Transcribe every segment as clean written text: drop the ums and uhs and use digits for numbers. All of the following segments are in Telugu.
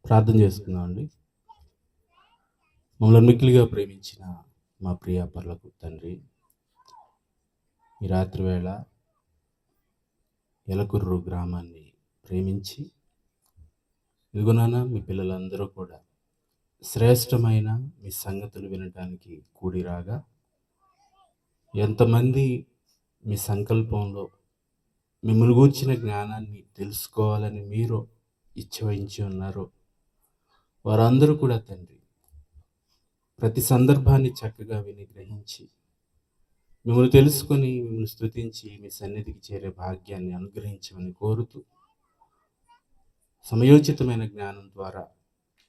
ప్రార్థన చేసుకుందామండి. మమ్మల్ని మిక్కిలిగా ప్రేమించిన మా ప్రియ పరలోకపు తండ్రి, ఈ రాత్రి వేళ ఎలకుర్రు గ్రామాన్ని ప్రేమించి, ఇదిగో నాన్న మీ పిల్లలందరూ కూడా శ్రేష్టమైన మీ సంగతులు వినటానికి కూడి రాగా, ఎంతమంది మీ సంకల్పంలో మిమ్మల్ని గూర్చిన జ్ఞానాన్ని తెలుసుకోవాలని మీరు ఇచ్చవహించి ఉన్నారో వారందరూ కూడా తండ్రి ప్రతి సందర్భాన్ని చక్కగా విని గ్రహించి మిమ్మల్ని తెలుసుకొని మిమ్మల్ని స్తుతించి మీ సన్నిధికి చేరే భాగ్యాన్ని అనుగ్రహించమని కోరుతూ, సమయోచితమైన జ్ఞానం ద్వారా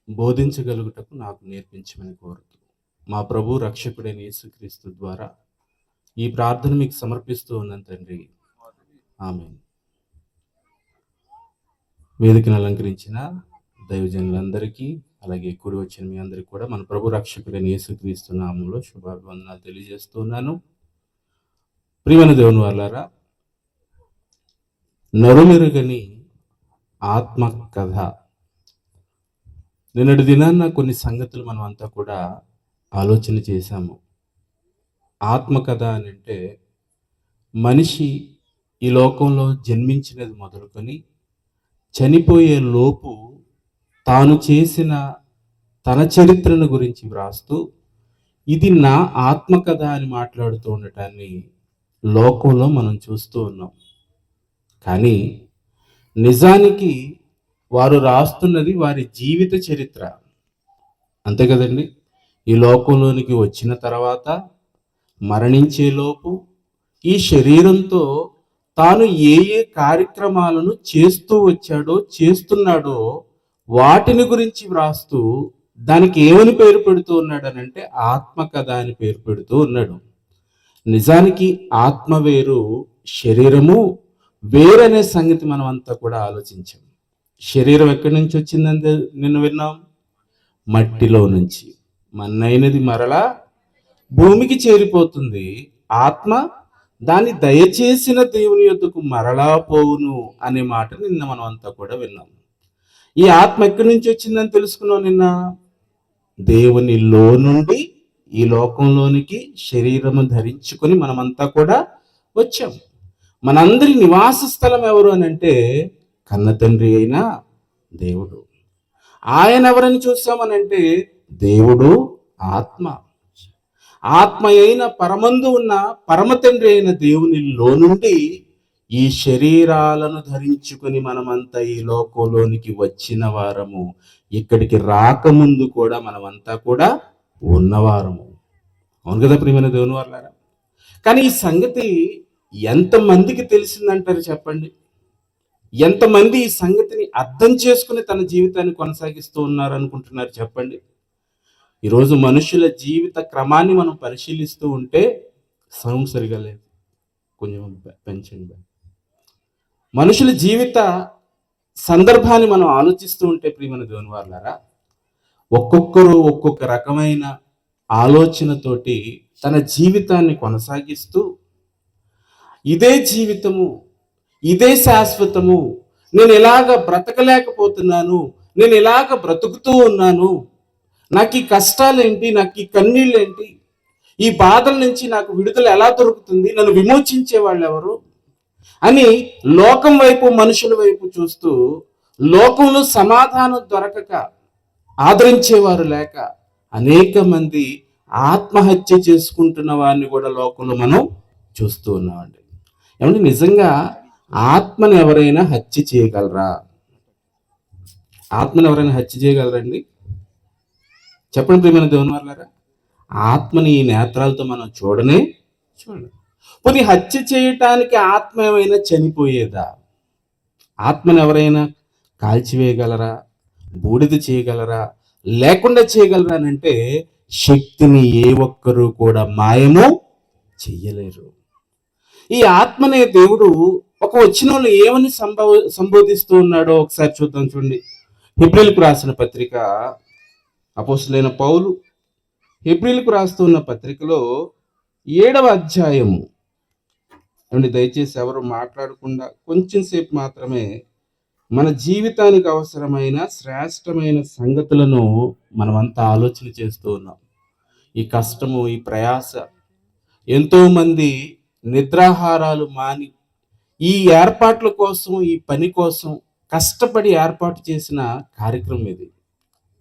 బోధించగలుగుటకు నాకు నేర్పించమని కోరుతూ, మా ప్రభు రక్షకుడైన యేసుక్రీస్తు ద్వారా ఈ ప్రార్థన మీకు సమర్పిస్తూ ఉన్నాను తండ్రి. ఆమేన్. వేదికను అలంకరించిన దైవజనులందరికీ, అలాగే కూడి వచ్చిన మీ అందరికీ కూడా మన ప్రభు రక్షకుడైన యేసుక్రీస్తు నామంలో శుభాభివందనాలు తెలియజేస్తున్నాను. ప్రియమైన దేవుని వాళ్ళారా, నరుమెరుగని ఆత్మ కథ. నిన్నటి దినాన్న కొన్ని సంగతులు మనం అంతా కూడా ఆలోచన చేశాము. ఆత్మ కథ అని అంటే మనిషి ఈ లోకంలో జన్మించినది మొదలుకొని చనిపోయే లోపు తాను చేసిన తన చరిత్రను గురించి వ్రాస్తూ ఇది నా ఆత్మకథ అని మాట్లాడుతూ ఉండటాన్ని లోకంలో మనం చూస్తూ ఉన్నాం. కానీ నిజానికి వారు రాస్తున్నది వారి జీవిత చరిత్ర, అంతే కదండి. ఈ లోకంలోనికి వచ్చిన తర్వాత మరణించేలోపు ఈ శరీరంతో తాను ఏ ఏ కార్యక్రమాలను చేస్తూ వచ్చాడో చేస్తున్నాడో వాటిని గురించి వ్రాస్తూ దానికి ఏమని పేరు పెడుతూ ఉన్నాడు అని అంటే ఆత్మకథ అని పేరు పెడుతూ ఉన్నాడు. నిజానికి ఆత్మ వేరు, శరీరము వేరనే సంగతి మనం అంతా కూడా ఆలోచించాం. శరీరం ఎక్కడి నుంచి వచ్చిందని నిన్న విన్నాం, మట్టిలో నుంచి. మన్నైనది మరలా భూమికి చేరిపోతుంది. ఆత్మ దాన్ని దయచేసిన దేవుని యొద్దకు మరలా పోవును అనే మాట నిన్న మనం అంతా కూడా విన్నాం. ఈ ఆత్మ ఎక్కడి నుంచి వచ్చిందని తెలుసుకున్నాం నిన్న. దేవునిలో నుండి ఈ లోకంలోనికి శరీరము ధరించుకొని మనమంతా కూడా వచ్చాం. మనందరి నివాస స్థలం ఎవరు అని అంటే కన్న తండ్రి అయిన దేవుడు. ఆయన ఎవరని చూసామనంటే దేవుడు ఆత్మ. ఆత్మ అయిన పరమందు ఉన్న పరమ తండ్రి అయిన దేవునిలో నుండి ఈ శరీరాలను ధరించుకుని మనమంతా ఈ లోకంలోనికి వచ్చిన వారము. ఇక్కడికి రాకముందు కూడా మనమంతా కూడా ఉన్నవారము. అవును కదా ప్రియమైన దేవుని వాళ్ళారా? కానీ ఈ సంగతి ఎంతమందికి తెలిసిందంటారు చెప్పండి? ఎంతమంది ఈ సంగతిని అర్థం చేసుకుని తన జీవితాన్ని కొనసాగిస్తూ ఉన్నారు అనుకుంటున్నారు చెప్పండి? ఈరోజు మనుషుల జీవిత క్రమాన్ని మనం పరిశీలిస్తూ ఉంటే సౌండ్ సరిగా లేదు, కొంచెం పెంచండి. మనుషుల జీవిత సందర్భాన్ని మనం ఆలోచిస్తూ ఉంటే ప్రియమైన దేవుని వాళ్ళారా, ఒక్కొక్కరు ఒక్కొక్క రకమైన ఆలోచనతోటి తన జీవితాన్ని కొనసాగిస్తూ ఇదే జీవితము, ఇదే శాశ్వతము, నేను ఇలాగ బ్రతకలేకపోతున్నాను, నేను ఇలాగ బ్రతుకుతూ ఉన్నాను, నాకు ఈ కష్టాలేంటి, నాకు ఈ కన్నీళ్ళేంటి, ఈ బాధల నుంచి నాకు విడుదల ఎలా దొరుకుతుంది, నన్ను విమోచించే వాళ్ళు ఎవరు అని లోకం వైపు, మనుషుల వైపు చూస్తూ లోకంలో సమాధానం దొరకక, ఆదరించేవారు లేక అనేక మంది ఆత్మహత్య చేసుకుంటున్న వారిని కూడా లోకంలో మనం చూస్తూ ఉన్నామండి. ఏమంటే నిజంగా ఆత్మను ఎవరైనా హత్య చేయగలరా? ఆత్మను ఎవరైనా హత్య చేయగలరండి? చెప్పండి ప్రియమైన దేవుని వాళ్ళారా. ఆత్మని ఈ నేత్రాలతో మనం చూడలేదు. పోనీ హత్య చేయటానికి ఆత్మ ఏమైనా చనిపోయేదా? ఆత్మను ఎవరైనా కాల్చివేయగలరా? బూడిద చేయగలరా? లేకుండా చేయగలరా అని అంటే శక్తిని ఏ ఒక్కరూ కూడా మాయము చెయ్యలేరు. ఈ ఆత్మనే దేవుడు ఒక వచనంలో ఏమని సంబోధిస్తూ ఉన్నాడో ఒకసారి చూద్దాం. చూడండి, హెబ్రీయులకు రాసిన పత్రిక, అపోస్తలుడైన పౌలు హెబ్రీయులకు రాస్తున్న పత్రికలో 7వ అధ్యాయము. దయచేసి ఎవరు మాట్లాడకుండా కొంచెం సేపు మాత్రమే మన జీవితానికి అవసరమైన శ్రేష్టమైన సంగతులను మనమంతా ఆలోచన చేస్తూ ఉన్నాం. ఈ కష్టము, ఈ ప్రయాస, ఎంతో మంది నిద్రాహారాలు మాని ఈ ఏర్పాట్ల కోసం, ఈ పని కోసం కష్టపడి ఏర్పాటు చేసిన కార్యక్రమం ఇది.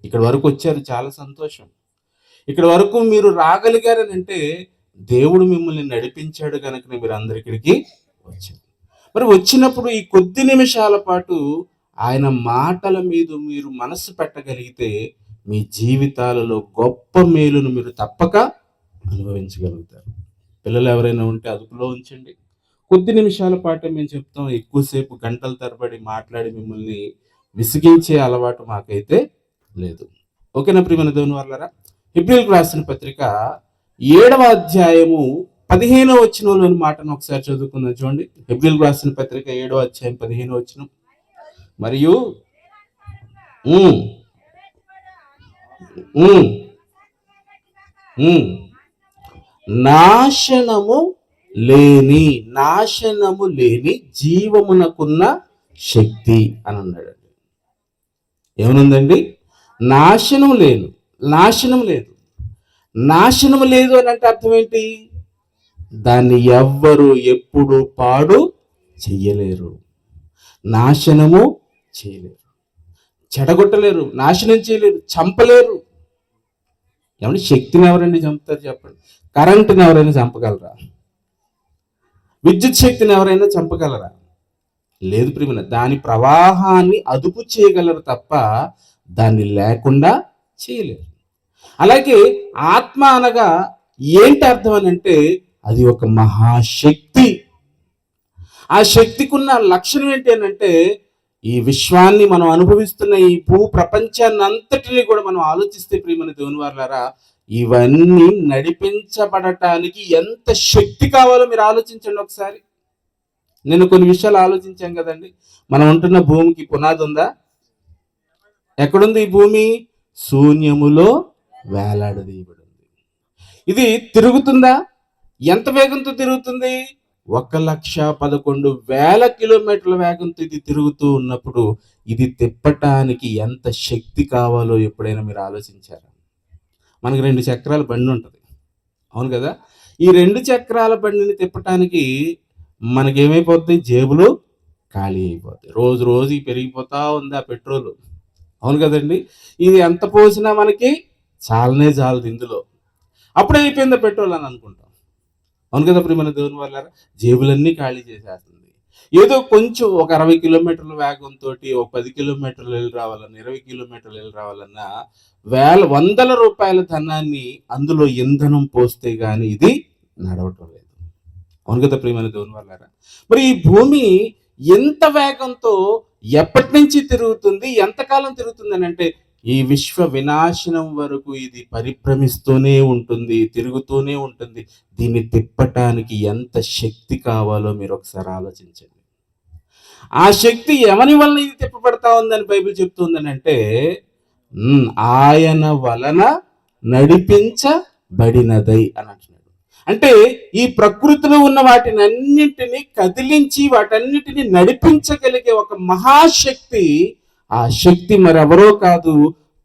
ఇక్కడ వరకు వచ్చారు, చాలా సంతోషం. ఇక్కడ వరకు మీరు రాగలిగారని అంటే దేవుడు మిమ్మల్ని నడిపించాడు కనుక మీరు అందరికీ వచ్చారు. మరి వచ్చినప్పుడు ఈ కొద్ది నిమిషాల పాటు ఆయన మాటల మీద మీరు మనసు పెట్టగలిగితే మీ జీవితాలలో గొప్ప మేలును మీరు తప్పక అనుభవించగలుగుతారు. పిల్లలు ఎవరైనా ఉంటే అదుపులో ఉంచండి. కొద్ది నిమిషాల పాటు మేము చెప్తాం, ఎక్కువసేపు గంటల తరబడి మాట్లాడి మిమ్మల్ని విసిగించే అలవాటు మాకైతే లేదు. ఓకేనా ప్రియమైన దేవుని వాళ్ళారా? హెబ్రీయులకు రాసిన పత్రిక 7వ అధ్యాయము 15వ వచనంలోని మాటను ఒకసారి చదువుకుందాం. చూడండి, హెబ్రీయులకు రాసిన పత్రిక 7వ అధ్యాయం 15వ వచనం. మరియు నాశనము లేని జీవమునకున్న శక్తి అని అన్నాడండి. ఏమనుందండి? నాశనం లేదు అని అంటే అర్థం ఏంటి? దాన్ని ఎవ్వరు ఎప్పుడు పాడు చెయ్యలేరు, నాశనము చేయలేరు, చెడగొట్టలేరు, నాశనం చేయలేరు, చంపలేరు. ఏమంటే శక్తిని ఎవరండి చంపుతారు చెప్పండి? కరెంటుని ఎవరైనా చంపగలరా? విద్యుత్ శక్తిని ఎవరైనా చంపగలరా? లేదు ప్రియమైన. దాని ప్రవాహాన్ని అదుపు చేయగలరు తప్ప దాన్ని లేకుండా చేయలేరు. అలాగే ఆత్మ అనగా ఏంటి అర్థం అని అంటే అది ఒక మహాశక్తి. ఆ శక్తికి ఉన్న లక్షణం ఏంటి అని అంటే ఈ విశ్వాన్ని మనం అనుభవిస్తున్న ఈ భూ ప్రపంచాన్ని అంతటిని కూడా మనం ఆలోచిస్తే ప్రియమైన దేవుని వారలారా, ఇవన్నీ నడిపించబడటానికి ఎంత శక్తి కావాలో మీరు ఆలోచించండి ఒకసారి. నేను కొన్ని విషయాలు ఆలోచించాం కదండి. మనం ఉంటున్న భూమికి పునాది ఉందా? ఎక్కడుంది ఈ భూమి? శూన్యములో వేలాడదీయబడి ఉంది. ఇది తిరుగుతుందా? ఎంత వేగంతో తిరుగుతుంది? 1,11,000 కిలోమీటర్ల వేగంతో ఇది తిరుగుతూ ఉన్నప్పుడు ఇది తిప్పటానికి ఎంత శక్తి కావాలో ఎప్పుడైనా మీరు ఆలోచించారా? మనకి 2 చక్రాల బండి ఉంటుంది, అవును కదా? ఈ 2 చక్రాల బండిని తిప్పటానికి మనకేమైపోద్ది? జేబులు ఖాళీ అయిపోతాయి. రోజు రోజుకి పెరిగిపోతా ఉంది ఆ పెట్రోలు, అవును కదండి? ఇది ఎంత పోసినా మనకి చాలనే చాలదు ఇందులో. అప్పుడే అయిపోయిందా పెట్రోల్ అని అనుకుంటాం, అవును కదా ప్రియమైన దేవుని వాళ్ళారా? జేబులన్నీ ఖాళీ చేసేస్తుంది. ఏదో కొంచెం ఒక 60 కిలోమీటర్ల వేగంతో ఒక 10 కిలోమీటర్లు వెళ్ళి రావాలన్నా, 20 కిలోమీటర్లు వెళ్ళి రావాలన్నా వందల రూపాయల ధనాన్ని అందులో ఇంధనం పోస్తే గానీ ఇది నడవటం లేదు, అవును కదా ప్రియమైన దేవుని వాళ్ళారా? మరి ఈ భూమి ఎంత వేగంతో ఎప్పటి నుంచి తిరుగుతుంది, ఎంతకాలం తిరుగుతుంది అని అంటే ఈ విశ్వ వినాశనం వరకు ఇది పరిభ్రమిస్తూనే ఉంటుంది, తిరుగుతూనే ఉంటుంది. దీన్ని తిప్పటానికి ఎంత శక్తి కావాలో మీరు ఒకసారి ఆలోచించండి. ఆ శక్తి ఎవరి వలన ఇది తిప్పబడతా ఉందని బైబిల్ చెప్తుందని అంటే ఆయన వలన నడిపించబడినదై అని అంటున్నాడు. అంటే ఈ ప్రకృతిలో ఉన్న వాటిని అన్నింటినీ కదిలించి వాటన్నిటిని నడిపించగలిగే ఒక మహాశక్తి. ఆ శక్తి మరెవరో కాదు,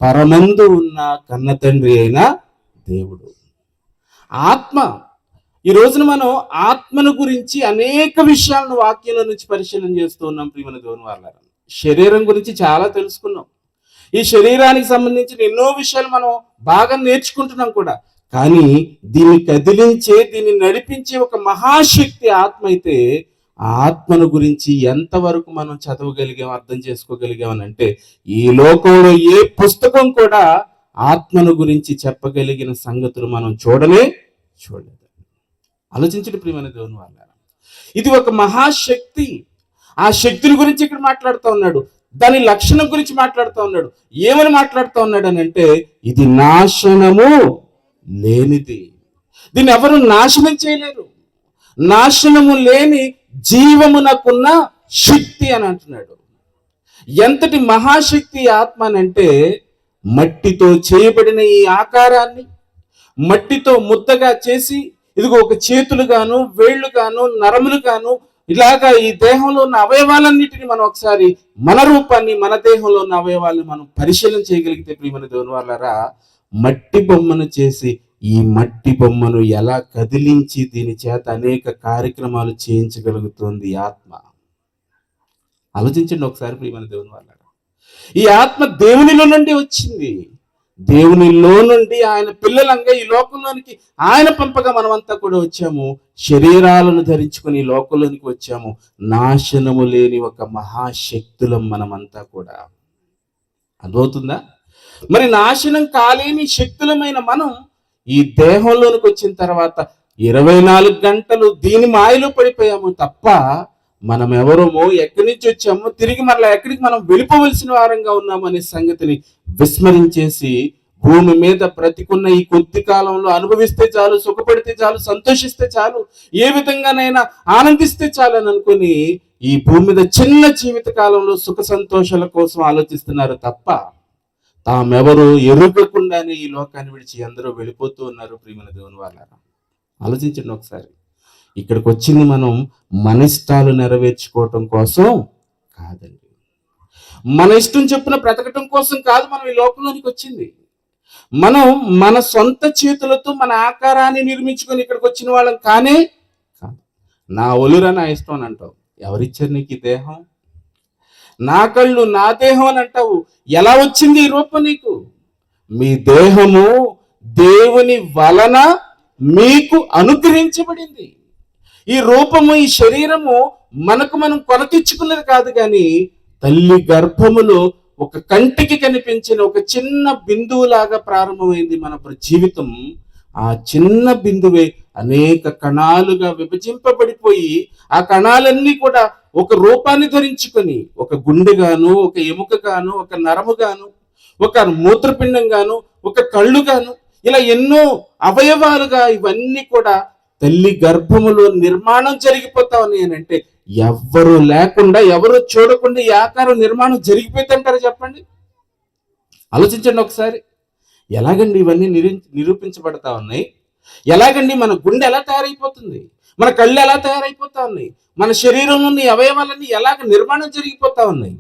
పరమందు ఉన్న కన్న తండ్రి అయిన దేవుడు. ఆత్మ. ఈ రోజున మనం ఆత్మను గురించి అనేక విషయాలను వాక్యంలో నుంచి పరిశీలన చేస్తూ ఉన్నాం ప్రియమైన దేవుని వారలారా. శరీరం గురించి చాలా తెలుసుకున్నాం. ఈ శరీరానికి సంబంధించిన ఎన్నో విషయాలు మనం బాగా నేర్చుకుంటున్నాం కూడా. కానీ దీన్ని కదిలించే, దీన్ని నడిపించే ఒక మహాశక్తి ఆత్మ అయితే ఆ ఆత్మను గురించి ఎంతవరకు మనం చదవగలిగాం, అర్థం చేసుకోగలిగాం అని అంటే ఈ లోకంలో ఏ పుస్తకం కూడా ఆత్మను గురించి చెప్పగలిగిన సంగతులు మనం చూడలేదు. ఆలోచించండి ప్రియమైన దేవుని వాళ్ళారా. ఇది ఒక మహాశక్తి. ఆ శక్తిని గురించి ఇక్కడ మాట్లాడుతూ ఉన్నాడు. దాని లక్షణం గురించి మాట్లాడుతూ ఉన్నాడు. ఏమని మాట్లాడుతూ ఉన్నాడు అని అంటే ఇది నాశనము లేనిది. దీన్ని ఎవరు నాశనం చేయలేరు. నాశనము లేని జీవమునకున్న శక్తి అని అంటున్నాడు. ఎంతటి మహాశక్తి ఆత్మ అని అంటే మట్టితో చేయబడిన ఈ ఆకారాన్ని మట్టితో ముద్దగా చేసి ఇదిగో ఒక చేతులు గాను, వేళ్లు గాను, నరములు గాను, ఇలాగా ఈ దేహంలో ఉన్న అవయవాలన్నిటిని మనం ఒకసారి మన రూపాన్ని, మన దేహంలో ఉన్న అవయవాల్ని మనం పరిశీలన చేయగలిగితే ప్రియమైన దేవుని వాళ్ళారా, మట్టి బొమ్మను చేసి ఈ మట్టి బొమ్మను ఎలా కదిలించి దీని చేత అనేక కార్యక్రమాలు చేయించగలుగుతుంది ఈ ఆత్మ. ఆలోచించండి ఒకసారి ప్రియమైన దేవుని వాళ్ళారా. ఈ ఆత్మ దేవునిలో నుండి వచ్చింది. దేవునిలో నుండి ఆయన పిల్లలంగా ఈ లోకంలోనికి ఆయన పంపగా మనమంతా కూడా వచ్చాము. శరీరాలను ధరించుకొని ఈ లోకంలోనికి వచ్చాము. నాశనము లేని ఒక మహాశక్తులం మనమంతా కూడా. అర్థమవుతుందా? మరి నాశనం కాలేని శక్తులమైన మనం ఈ దేహంలోనికి వచ్చిన తర్వాత 24 గంటలు దీని మాయలో పడిపోయాము తప్ప మనం ఎవరమో, ఎక్కడి నుంచి వచ్చామో, తిరిగి మరలా ఎక్కడికి మనం వెళ్ళిపోవలసిన వారంగా ఉన్నాము అనే సంగతిని విస్మరించేసి భూమి మీద బ్రతికున్న ఈ కొద్ది కాలంలో అనుభవిస్తే చాలు, సుఖపడితే చాలు, సంతోషిస్తే చాలు, ఏ విధంగానైనా ఆనందిస్తే చాలు అని అనుకుని ఈ భూమి మీద చిన్న జీవిత కాలంలో సుఖ సంతోషాల కోసం ఆలోచిస్తున్నారు తప్ప తామెవరో ఎరుగకుండానే ఈ లోకాన్ని విడిచి అందరూ వెళ్ళిపోతూ ఉన్నారు. ప్రియమైన దేవుని వాళ్ళారా, ఆలోచించండి ఒకసారి. ఇక్కడికి వచ్చింది మనం మన ఇష్టాలు నెరవేర్చుకోవటం కోసం కాదండి, మన ఇష్టం చొప్పున బ్రతకటం కోసం కాదు మనం ఈ లోకంలోనికి వచ్చింది. మనం మన సొంత చేతులతో మన ఆకారాన్ని నిర్మించుకొని ఇక్కడికి వచ్చిన వాళ్ళం కానే కాదు. నా ఒలురా నా ఇష్టం అని అంటావు. ఎవరిచ్చారు నీకు ఈ దేహం? నా కళ్ళు నా దేహం అని అంటావు. ఎలా వచ్చింది ఈ రూపం నీకు? మీ దేహము దేవుని వలన మీకు అనుగ్రహించబడింది. ఈ రూపము, ఈ శరీరము మనకు మనం కొనతిచ్చుకున్నది కాదు, కానీ తల్లి గర్భములో ఒక కంటికి కనిపించిన ఒక చిన్న బిందువులాగా ప్రారంభమైంది మన జీవితం. ఆ చిన్న బిందువే అనేక కణాలుగా విభజింపబడిపోయి ఆ కణాలన్నీ కూడా ఒక రూపాన్ని ధరించుకొని ఒక గుండెగాను, ఒక ఎముకగాను, ఒక నరముగాను, ఒక మూత్రపిండంగాను, ఒక కళ్ళుగాను, ఇలా ఎన్నో అవయవాలుగా ఇవన్నీ కూడా తల్లి గర్భములో నిర్మాణం జరిగిపోతా ఉన్నాయి. అంటే ఎవ్వరు లేకుండా, ఎవరు చూడకుండా ఈ ఆకారం నిర్మాణం జరిగిపోతుంటారు చెప్పండి. ఆలోచించండి ఒకసారి. ఎలాగండి ఇవన్నీ నిరూపించబడతా ఉన్నాయి? ఎలాగండి మన గుండె ఎలా తయారైపోతుంది? మన కళ్ళు ఎలా తయారైపోతా ఉన్నాయి? మన శరీరంలోని అవయవాలన్నీ ఎలాగ నిర్మాణం జరిగిపోతా ఉన్నాయి?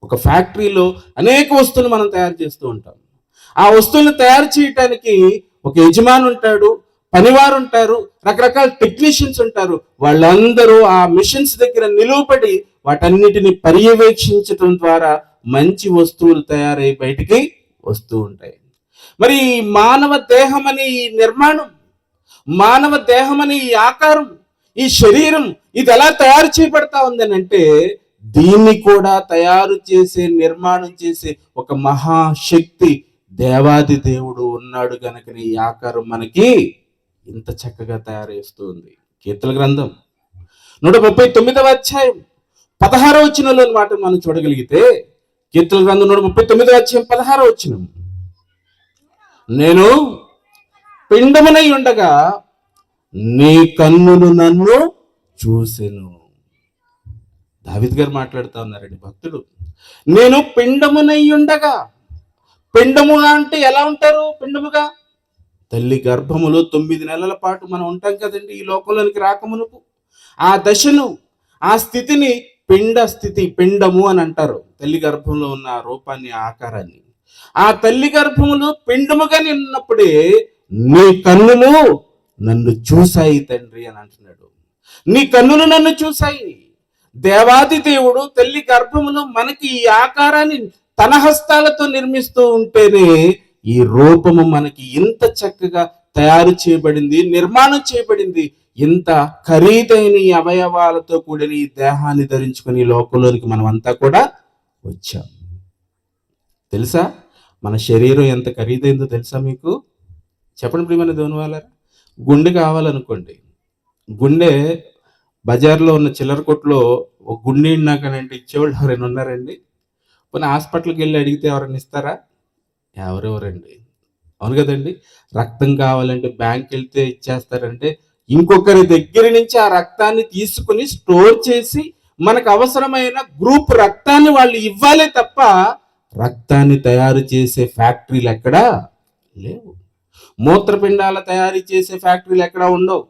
ఒక ఫ్యాక్టరీలో అనేక వస్తువులు మనం తయారు చేస్తూ ఉంటాం. ఆ వస్తువులను తయారు చేయటానికి ఒక యజమాని ఉంటాడు, పనివారు ఉంటారు, రకరకాల టెక్నీషియన్స్ ఉంటారు. వాళ్ళందరూ ఆ మిషన్స్ దగ్గర నిలువబడి వాటన్నిటిని పర్యవేక్షించడం ద్వారా మంచి వస్తువులు తయారై బయటికి వస్తూ ఉంటాయి. మరి మానవ దేహం అనే ఈ నిర్మాణం, మానవ దేహం అనే ఈ ఆకారం, ఈ శరీరం, ఇది ఎలా తయారు చేయబడతా ఉందని అంటే దీన్ని కూడా తయారు చేసే, నిర్మాణం చేసే ఒక మహాశక్తి దేవాది దేవుడు ఉన్నాడు గనక ఈ ఆకారం మనకి ఇంత చక్కగా తయారు చేస్తూ ఉంది. కీర్తన గ్రంథం 139వ అధ్యాయం 16వ వచనంలో మాట మనం చూడగలిగితే, కీర్తన గ్రంథం 139వ అధ్యాయం 16వ వచనం, నేను పిండమునై ఉండగా నీ కన్నులు నన్ను చూసెను. దావీదు గారు మాట్లాడుతూ ఉన్నారండి, భక్తుడు. నేను పిండమునై ఉండగా, పిండముగా అంటే ఎలా ఉంటారు? పిండముగా తల్లి గర్భములో 9 నెలల పాటు మనం ఉంటాం కదండి ఈ లోకంలోనికి రాకమునుపు. ఆ దశను, ఆ స్థితిని పిండ స్థితి, పిండము అని అంటారు. తల్లి గర్భంలో ఉన్న ఆ రూపాన్ని, ఆకారాన్ని. ఆ తల్లి గర్భములో పిండముగా ఉన్నప్పుడే నీ కన్నులు నన్ను చూశాయి తండ్రి అని అంటున్నాడు. నీ కన్నులు నన్ను చూశాయి. దేవాది దేవుడు తల్లి గర్భములో మనకి ఈ ఆకారాన్ని తన హస్తాలతో నిర్మిస్తూ ఉంటేనే ఈ రూపము మనకి ఇంత చక్కగా తయారు చేయబడింది, నిర్మాణం చేయబడింది. ఇంత ఖరీదైన ఈ అవయవాలతో కూడిన ఈ దేహాన్ని ధరించుకుని లోకంలోనికి మనం అంతా కూడా వచ్చాం. తెలుసా మన శరీరం ఎంత ఖరీదైందో తెలుసా మీకు? చెప్పండి ప్రియమైన దేవుని వాళ్ళారా. గుండె కావాలనుకోండి, గుండె బజార్లో ఉన్న చిల్లర కొట్లో ఒక గుండె నాకనంటే ఇచ్చేవాళ్ళు ఎవరైనా ఉన్నారండి? పోనీ హాస్పిటల్కి వెళ్ళి అడిగితే ఎవరైనా ఇస్తారా? ఎవరెవరండి? అవును కదండి. రక్తం కావాలంటే బ్యాంక్ వెళ్తే ఇచ్చేస్తారంటే ఇంకొకరి దగ్గర నుంచి ఆ రక్తాన్ని తీసుకుని స్టోర్ చేసి మనకు అవసరమైన గ్రూప్ రక్తాన్ని వాళ్ళు ఇవ్వాలే తప్ప రక్తాన్ని తయారు చేసే ఫ్యాక్టరీలు ఎక్కడా లేవు. మూత్రపిండాల తయారు చేసే ఫ్యాక్టరీలు ఎక్కడా ఉండవు.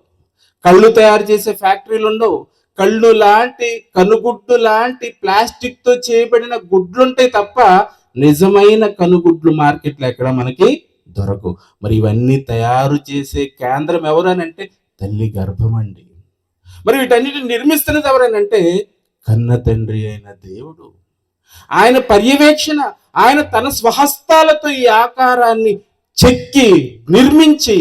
కళ్ళు తయారు చేసే ఫ్యాక్టరీలు ఉండవు. కళ్ళు లాంటి కనుగుడ్డు లాంటి ప్లాస్టిక్ తో చేయబడిన గుడ్లుంటాయి తప్ప నిజమైన కనుగుడ్లు మార్కెట్లో ఎక్కడ మనకి దొరకవు. మరి ఇవన్నీ తయారు చేసే కేంద్రం ఎవరనంటే తల్లి గర్భం అండి. మరి వీటన్నిటిని నిర్మిస్తున్నది ఎవరనంటే కన్న తండ్రి అయిన దేవుడు. ఆయన పర్యవేక్షణ, ఆయన తన స్వహస్తాలతో ఈ ఆకారాన్ని చెక్కి నిర్మించి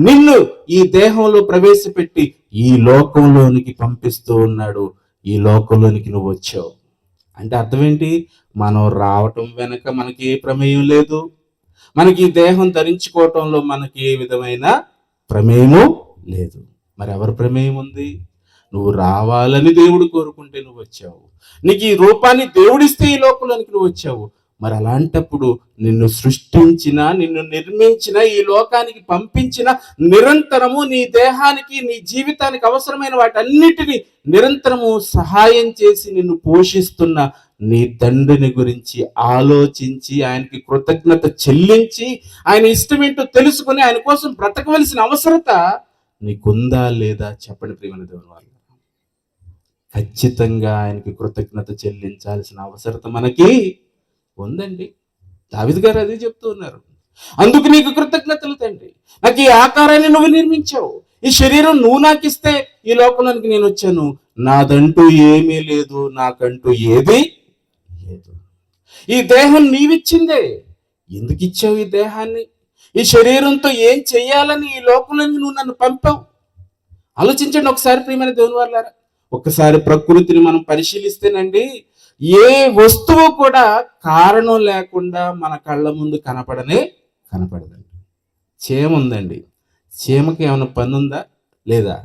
నిన్ను ఈ దేహంలో ప్రవేశపెట్టి ఈ లోకంలోనికి పంపిస్తూ ఉన్నాడు. ఈ లోకంలోనికి నువ్వు వచ్చావు అంటే అర్థం ఏంటి? మనం రావటం వెనక మనకి ఏ ప్రమేయం లేదు. మనకి ఈ దేహం ధరించుకోవటంలో మనకి ఏ విధమైన ప్రమేయము లేదు. మరి ఎవరి ప్రమేయం ఉంది? నువ్వు రావాలని దేవుడు కోరుకుంటే నువ్వు వచ్చావు. నీకు ఈ రూపాన్ని దేవుడిస్తే ఈ లోకంలోనికి నువ్వు వచ్చావు. మరి అలాంటప్పుడు నిన్ను సృష్టించిన, నిన్ను నిర్మించిన, ఈ లోకానికి పంపించిన, నిరంతరము నీ దేహానికి, నీ జీవితానికి అవసరమైన వాటన్నిటిని నిరంతరము సహాయం చేసి నిన్ను పోషిస్తున్న నీ తండ్రిని గురించి ఆలోచించి ఆయనకి కృతజ్ఞత చెల్లించి ఆయన ఇష్టమేంటో తెలుసుకుని ఆయన కోసం బ్రతకవలసిన అవసరత నీకుందా లేదా? చెప్పండి ప్రియమైన దేవుని వాళ్ళు. ఖచ్చితంగా ఆయనకి కృతజ్ఞత చెల్లించాల్సిన అవసరత మనకి ఉందండి. దావీదు గారు అదే చెప్తూ ఉన్నారు. అందుకు నీకు కృతజ్ఞతలు తండ్రి, నాకు ఈ ఆకారాన్ని నువ్వు నిర్మించావు, ఈ శరీరం నువ్వు నాకు ఇస్తే ఈ లోకంలోనికి నేను వచ్చాను. నాదంటూ ఏమీ లేదు, నాకంటూ ఏది లేదు. ఈ దేహం నీవిచ్చిందే. ఎందుకు ఇచ్చావు ఈ దేహాన్ని? ఈ శరీరంతో ఏం చెయ్యాలని ఈ లోకంలోకి నువ్వు నన్ను పంపావు? ఆలోచించండి ఒకసారి ప్రియమైన దేవుని వాళ్ళారా. ఒక్కసారి ప్రకృతిని మనం పరిశీలిస్తేనండి, ఏ వస్తువు కూడా కారణం లేకుండా మన కళ్ళ ముందు కనపడదండి. చీమ ఉందండి, చీమకి ఏమైనా పని ఉందా? లేదా?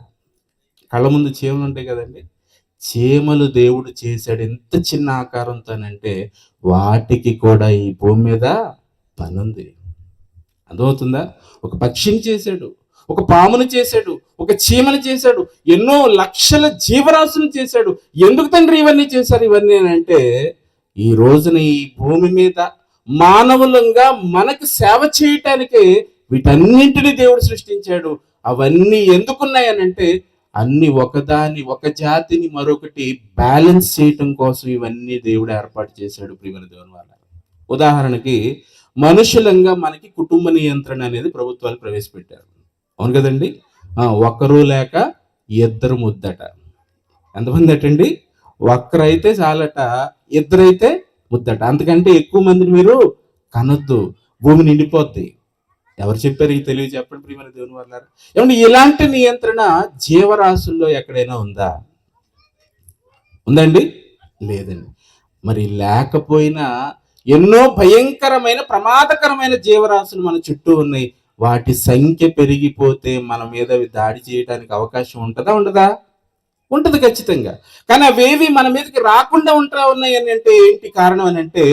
కళ్ళ ముందు చీమలు ఉంటాయి కదండి. చీమలు దేవుడు చేశాడు ఎంత చిన్న ఆకారంతోనంటే వాటికి కూడా ఈ భూమి మీద పని ఉంది. అర్థమవుతుందా? ఒక పక్షిని చేశాడు, ఒక పామును చేశాడు, ఒక చీమను చేశాడు, ఎన్నో లక్షల జీవరాశులను చేశాడు. ఎందుకు తండ్రి ఇవన్నీ చేశారు? ఇవన్నీ అంటే ఈ రోజున ఈ భూమి మీద మానవులంగా మనకు సేవ చేయటానికే వీటన్నింటినీ దేవుడు సృష్టించాడు. అవన్నీ ఎందుకున్నాయనంటే అన్ని ఒక జాతిని మరొకటి బ్యాలెన్స్ చేయటం కోసం ఇవన్నీ దేవుడు ఏర్పాటు చేశాడు. ప్రియమైన దేవుని వాళ్ళ, ఉదాహరణకి మనుషులంగా మనకి కుటుంబ నియంత్రణ అనేది ప్రభుత్వాలు ప్రవేశపెట్టారు. అవును కదండి. ఒక్కరు లేక ఇద్దరు ముద్దట. ఎంతమంది అటండి? ఒక్కరైతే చాలట, ఇద్దరైతే ముద్దట. అంతకంటే ఎక్కువ మందిని మీరు కనొద్దు, భూమి నిండిపోద్ది. ఎవరు చెప్పారు ఈ తెలివి? చెప్పండి ప్రియమైన దేవుని వాళ్ళారా. ఏమంటే ఇలాంటి నియంత్రణ జీవరాశుల్లో ఎక్కడైనా ఉందా? ఉందండి? లేదండి. మరి లేకపోయినా ఎన్నో భయంకరమైన ప్రమాదకరమైన జీవరాశులు మన చుట్టూ ఉన్నాయి. వాటి సంఖ్య పెరిగిపోతే మన మీద దాడి చేయడానికి అవకాశం ఉంటుందా? ఉండదా? ఉంటుంది ఖచ్చితంగా. కానీ అవేవి మన మీదకి రాకుండా ఉన్నాయి అని అంటే ఏంటి కారణం అని అంటే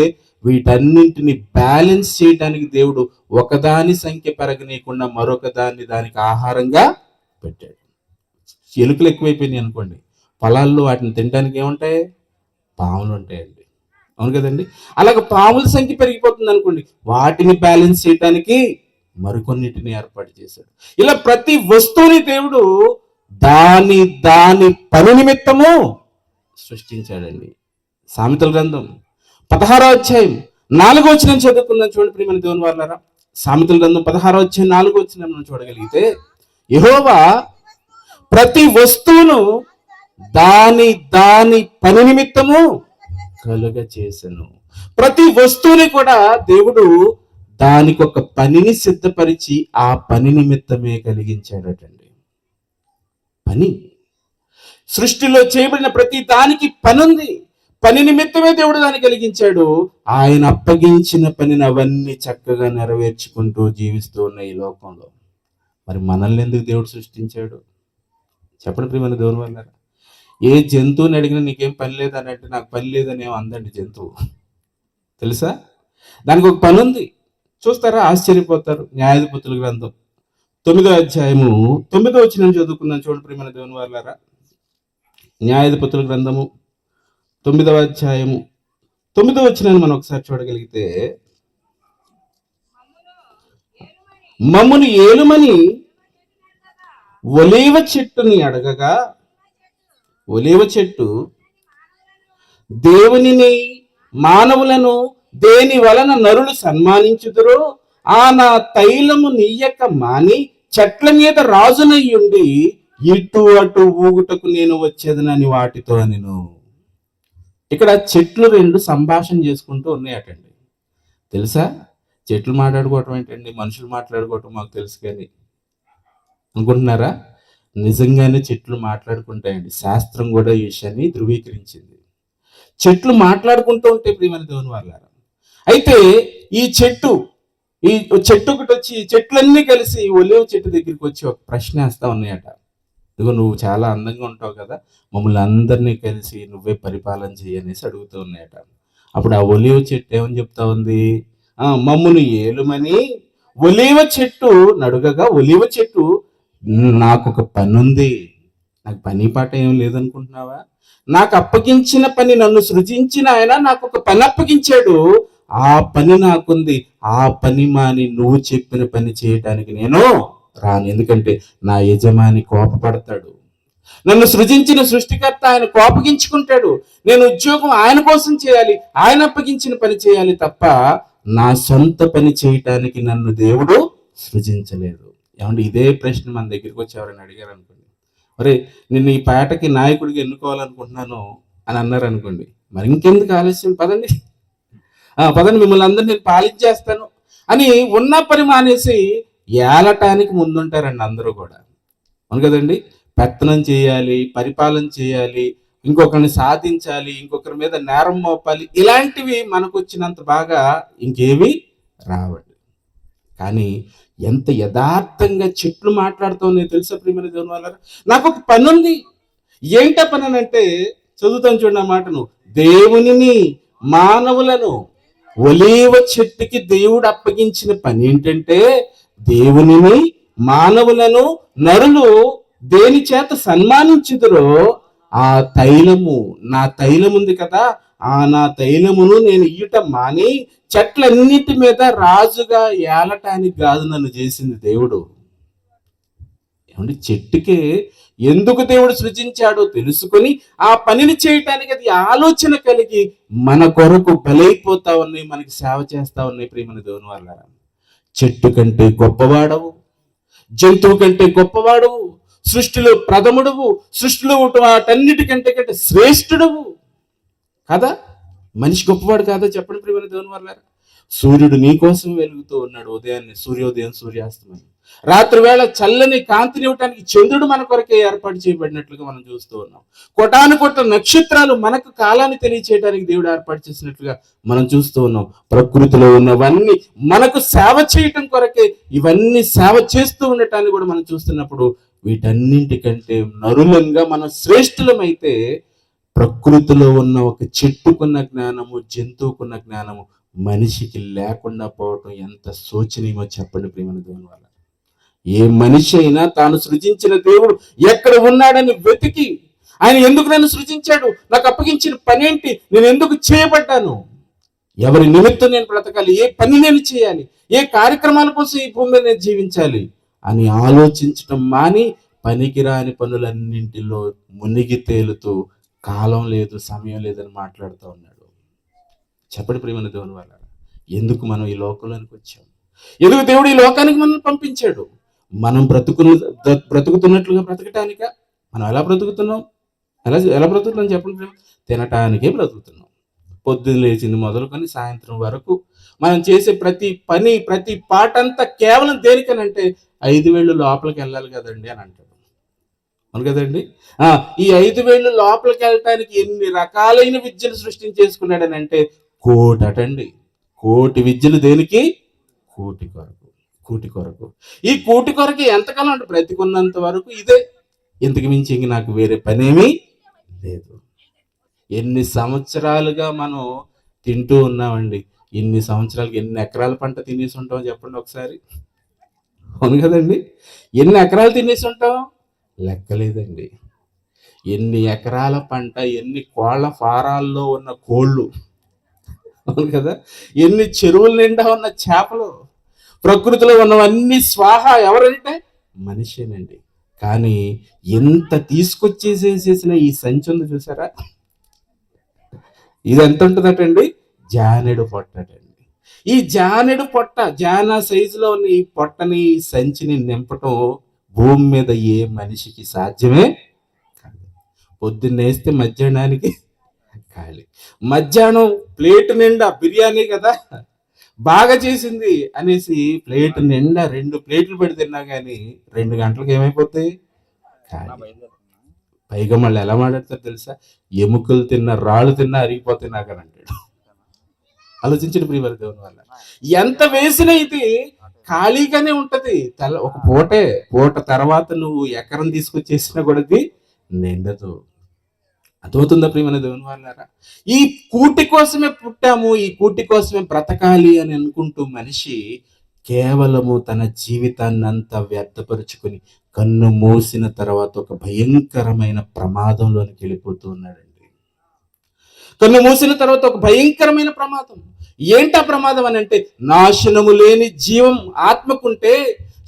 వీటన్నింటిని బ్యాలెన్స్ చేయడానికి దేవుడు ఒకదాని సంఖ్య పెరగనీయకుండా మరొక దానికి ఆహారంగా పెట్టాడు. ఎలుకలు ఎక్కువైపోయినాయి అనుకోండి, పొలాల్లో వాటిని తినడానికి ఏముంటాయి? పాములు ఉంటాయండి. అవును కదండి. అలాగే పాముల సంఖ్య పెరిగిపోతుంది అనుకోండి, వాటిని బ్యాలెన్స్ చేయడానికి మరికొన్నిటిని ఏర్పాటు చేశాడు. ఇలా ప్రతి వస్తువుని దేవుడు దాని పని నిమిత్తము సృష్టించాడండి. సామెతల గ్రంథం 16వ అధ్యాయం 4వ వచనం చదువుకున్నాం చూడండి ప్రియమైన దేవుని వాళ్ళారా. సామెతల గ్రంథం 16వ అధ్యాయం 4వ వచనం మనం చూడగలిగితే, యెహోవా ప్రతి వస్తువును దాని పని నిమిత్తము కలుగ చేసెను. ప్రతి వస్తువుని కూడా దేవుడు దానికి ఒక పనిని సిద్ధపరిచి ఆ పని నిమిత్తమే కలిగించాడటండి. పని సృష్టిలో చేయబడిన ప్రతి దానికి పని ఉంది. పని నిమిత్తమే దేవుడు దాన్ని కలిగించాడు. ఆయన అప్పగించిన పనిని అవన్నీ చక్కగా నెరవేర్చుకుంటూ జీవిస్తూ ఉన్నాయి ఈ లోకంలో. మరి మనల్ని ఎందుకు దేవుడు సృష్టించాడు? చెప్పండి ప్రియమైన దేవుని వల్ల. ఏ జంతువుని అడిగినా నీకేం పని లేదని అంటే నాకు పని లేదని ఏమో అందండి జంతువు. తెలుసా? దానికి ఒక పని ఉంది. చూస్తారా? ఆశ్చర్యపోతారు. న్యాయాధిపతుల గ్రంథం 9వ అధ్యాయము 9వ వచనం చదువుకున్నాం చూడండి ప్రియమైన దేవుని వాళ్ళారా. న్యాయాధిపతుల గ్రంథము 9వ అధ్యాయము 9వ వచనాన్ని మనం ఒకసారి చూడగలిగితే, మమ్మును ఏలుమని ఒలీవ చెట్టుని అడగగా ఒలీవ చెట్టు దేవునిని మానవులను దేని వలన నరులు సన్మానించుదురో ఆ నా తైలము నీయక మాని చెట్ల మీద రాజునయ్యుండి ఇటు అటు ఊగుటకు నేను వచ్చేదనని వాటితో నేను. ఇక్కడ చెట్లు రెండు సంభాషణ చేసుకుంటూ ఉన్నాయటండి. తెలుసా? చెట్లు మాట్లాడుకోవటం ఏంటండి, మనుషులు మాట్లాడుకోవటం మాకు తెలుసు కానీ అనుకుంటున్నారా? నిజంగానే చెట్లు మాట్లాడుకుంటాయండి. శాస్త్రం కూడా ఈ విషయాన్ని ధృవీకరించింది. చెట్లు మాట్లాడుకుంటూ ఉంటే ప్రియమైన దేవుని వాళ్ళారా. అయితే ఈ చెట్టు ఒకటి వచ్చి చెట్లన్నీ కలిసి ఒలివ చెట్టు దగ్గరికి వచ్చి ఒక ప్రశ్న వేస్తా ఉన్నాయట. ఇదిగో నువ్వు చాలా అందంగా ఉంటావు కదా, మమ్మల్ని అందరినీ కలిసి నువ్వే పరిపాలన చేయనేసి అడుగుతూ ఉన్నాయట. అప్పుడు ఆ ఒలివ చెట్టు ఏమని చెప్తా ఉంది? మమ్మును ఏలుమని ఒలివ చెట్టు నడుగగా ఒలివ చెట్టు నాకు ఒక పని ఉంది, నాకు పని పాట ఏం లేదనుకుంటున్నావా? నాకు అప్పగించిన పని, నన్ను సృజించిన ఆయన నాకు ఒక పని అప్పగించాడు, ఆ పని నాకుంది. ఆ పని మాని నువ్వు చెప్పిన పని చేయటానికి నేను రాను. ఎందుకంటే నా యజమాని కోపపడతాడు. నన్ను సృజించిన సృష్టికర్త ఆయన కోపగించుకుంటాడు. నేను ఉద్యోగం ఆయన కోసం చేయాలి, ఆయన అప్పగించిన పని చేయాలి తప్ప నా సొంత పని చేయటానికి నన్ను దేవుడు సృజించలేదు. ఏమంటే ఇదే ప్రశ్న మన దగ్గరికి వచ్చి ఎవరైనా అడిగారు అనుకోండి, మరి నిన్ను ఈ పేటకి నాయకుడికి ఎన్నుకోవాలనుకుంటున్నాను అని అన్నారు అనుకోండి, మరి ఇంకెందుకు ఆలస్యం, పదండి పదండి మిమ్మల్ని అందరూ నేను పాలించేస్తాను అని ఉన్న పని మానేసి ఏలటానికి ముందుంటారండి అందరూ కూడా. అవును కదండి? పెత్తనం చేయాలి, పరిపాలన చేయాలి, ఇంకొకరిని సాధించాలి, ఇంకొకరి మీద నేరం మోపాలి, ఇలాంటివి మనకు వచ్చినంత బాగా ఇంకేవి రావండి. కానీ ఎంత యథార్థంగా చెట్లు మాట్లాడుతావు తెలుసా ప్రియమైన దేవుని వల్ల? నాకు ఒక పని ఉంది. ఏంట పని అని అంటే, చదువుతాను చూడండి ఆ మాటను. దేవునిని మానవులను ఒలీవ చెట్టుకి దేవుడు అప్పగించిన పని ఏంటంటే, దేవునిని మానవులను నరులు దేని చేత సన్మానించుదురో ఆ తైలము, నా తైలం ఉంది కదా, ఆ నా తైలమును నేను ఇయ్యట మాని చెట్లన్నిటి మీద రాజుగా ఏలటానికి కాదు నన్ను చేసింది దేవుడు. ఏమంటే చెట్టుకే ఎందుకు దేవుడు సృజించాడో తెలుసుకొని ఆ పనిని చేయటానికి అది ఆలోచన కలిగి మన కొరకు బలైపోతా ఉన్నాయి, మనకి సేవ చేస్తా ఉన్నాయి ప్రియమైన దేవుని వాళ్ళారా. చెట్టు కంటే గొప్పవాడవు, జంతువు కంటే గొప్పవాడవు, సృష్టిలో ప్రథముడవు, సృష్టిలో వాటన్నిటికంటే కంటే శ్రేష్ఠుడవు కదా. మనిషి గొప్పవాడు కాదా చెప్పండి ప్రియమైన దేవుని వాళ్ళారా. సూర్యుడు నీ కోసం వెలుగుతూ ఉన్నాడు, ఉదయాన్నే సూర్యోదయం సూర్యాస్తమయం. రాత్రి వేళ చల్లని కాంతిని ఇవ్వటానికి చంద్రుడు మన కొరకే ఏర్పాటు చేయబడినట్లుగా మనం చూస్తూ ఉన్నాం. కోటాను కోట్ల నక్షత్రాలు మనకు కాలాన్ని తెలియచేయడానికి దేవుడు ఏర్పాటు చేసినట్లుగా మనం చూస్తూ ఉన్నాం. ప్రకృతిలో ఉన్నవన్నీ మనకు సేవ చేయటం కొరకే, ఇవన్నీ సేవ చేస్తూ ఉండటాన్ని కూడా మనం చూస్తున్నప్పుడు వీటన్నింటికంటే నరులంగా మనం శ్రేష్ఠులమైతే ప్రకృతిలో ఉన్న ఒక చెట్టుకున్న జ్ఞానము, జంతువుకున్న జ్ఞానము మనిషికి లేకుండా పోవటం ఎంత శోచనీయమో చెప్పండి ప్రియమైన దేవుని వల్ల. ఏ మనిషి అయినా తాను సృజించిన దేవుడు ఎక్కడ ఉన్నాడని వెతికి, ఆయన ఎందుకు నన్ను సృజించాడు, నాకు అప్పగించిన పని ఏంటి, నేను ఎందుకు చేయబడ్డాను, ఎవరి నిమిత్తం నేను బ్రతకాలి, ఏ పని నేను చేయాలి, ఏ కార్యక్రమాల కోసం ఈ భూమి మీద నేను జీవించాలి అని ఆలోచించటం మాని పనికిరాని పనులన్నింటిలో మునిగి తేలుతూ కాలం లేదు, సమయం లేదని మాట్లాడుతూ ఉన్నాడు. చెప్పండి ప్రియమైన దేవుని వాళ్ళ, ఎందుకు మనం ఈ లోకంలోనికి వచ్చాం? ఎందుకు దేవుడు ఈ లోకానికి మనం పంపించాడు? మనం బ్రతుకుతున్నట్లుగా బ్రతకటానిక? మనం ఎలా బ్రతుకుతున్నాం? ఎలా బ్రతుకుతున్నాం చెప్పండి? తినటానికే బ్రతుకుతున్నాం. పొద్దున్న లేచింది మొదలుకొని సాయంత్రం వరకు మనం చేసే ప్రతి పని, ప్రతి పాట అంతా కేవలం దేనికనంటే 5,000 లోపలికి వెళ్ళాలి కదండి అని అంటాడు. అవును కదండి? ఈ 5,000 లోపలికి వెళ్ళటానికి ఎన్ని రకాలైన విద్యలు సృష్టించేసుకున్నాడని అంటే కోటండి. కోటి విద్యలు దేనికి? కోటి కొరకు. కోటి కొరకు. ఈ కోటి కొరకు ఎంతకాలం అంటే బ్రతికున్నంత వరకు ఇదే, ఇంతకు మించి ఇంక నాకు వేరే పనేమీ లేదు. ఎన్ని సంవత్సరాలుగా మనం తింటూ ఉన్నామండి. ఇన్ని సంవత్సరాలకి ఎన్ని ఎకరాల పంట తినేసి ఉంటాం చెప్పండి ఒకసారి. అవును కదండి? ఎన్ని ఎకరాలు తినేసి ఉంటాం లెక్కలేదండి. ఎన్ని ఎకరాల పంట, ఎన్ని కోళ్ల ఫారాల్లో ఉన్న కోళ్ళు, అవును కదా, ఎన్ని చెరువుల నిండా ఉన్న చేపలు, ప్రకృతిలో ఉన్నవన్నీ స్వాహ ఎవరంటే మనిషేనండి. కానీ ఎంత తీసుకొచ్చేసేసేసిన ఈ సంచి ఉంది చూసారా, ఇది ఎంత ఉంటుందటండి, జానెడు పొట్టటండి. ఈ జానెడు పొట్ట, జానా సైజులో ఉన్న ఈ పొట్టని, ఈ సంచిని నింపటం భూమి మీద ఏ మనిషికి సాధ్యమే కాదు. పొద్దున్నేస్తే మధ్యాహ్నానికి ఖాళీ. మధ్యాహ్నం ప్లేట్ నిండా బిర్యానీ కదా, బాగా చేసింది అనేసి ప్లేట్ నిండా 2 ప్లేట్లు పెడి తిన్నా కానీ 2 గంటలకు ఏమైపోతాయి, ఖాళీ. పైగా మళ్ళీ ఎలా మాట్లాడతారు తెలుసా, ఎముకలు తిన్న రాళ్ళు తిన్నా అరిగిపోతాయి నాకు అని అంటాడు. ఆలోచించండి ప్రియమైన దేవుని వల్ల, ఎంత వేసినా ఇది ఖాళీగానే ఉంటది. ఒక పూట తర్వాత నువ్వు ఎకరం తీసుకొచ్చేసినా కూడా ఇది నిండదు. అర్థమవుతుందా ప్రియమైన దేవుని వాళ్ళారా? ఈ కూటి కోసమే పుట్టాము, ఈ కూటి కోసమే బ్రతకాలి అని అనుకుంటూ మనిషి కేవలము తన జీవితాన్ని అంతా వ్యర్థపరుచుకొని కన్ను మూసిన తర్వాత ఒక భయంకరమైన ప్రమాదంలోనికి వెళ్ళిపోతూ ఉన్నాడండి. కన్ను మూసిన తర్వాత ఒక భయంకరమైన ప్రమాదం. ఏంటా ప్రమాదం అని అంటే, నాశనము లేని జీవం ఆత్మకుంటే,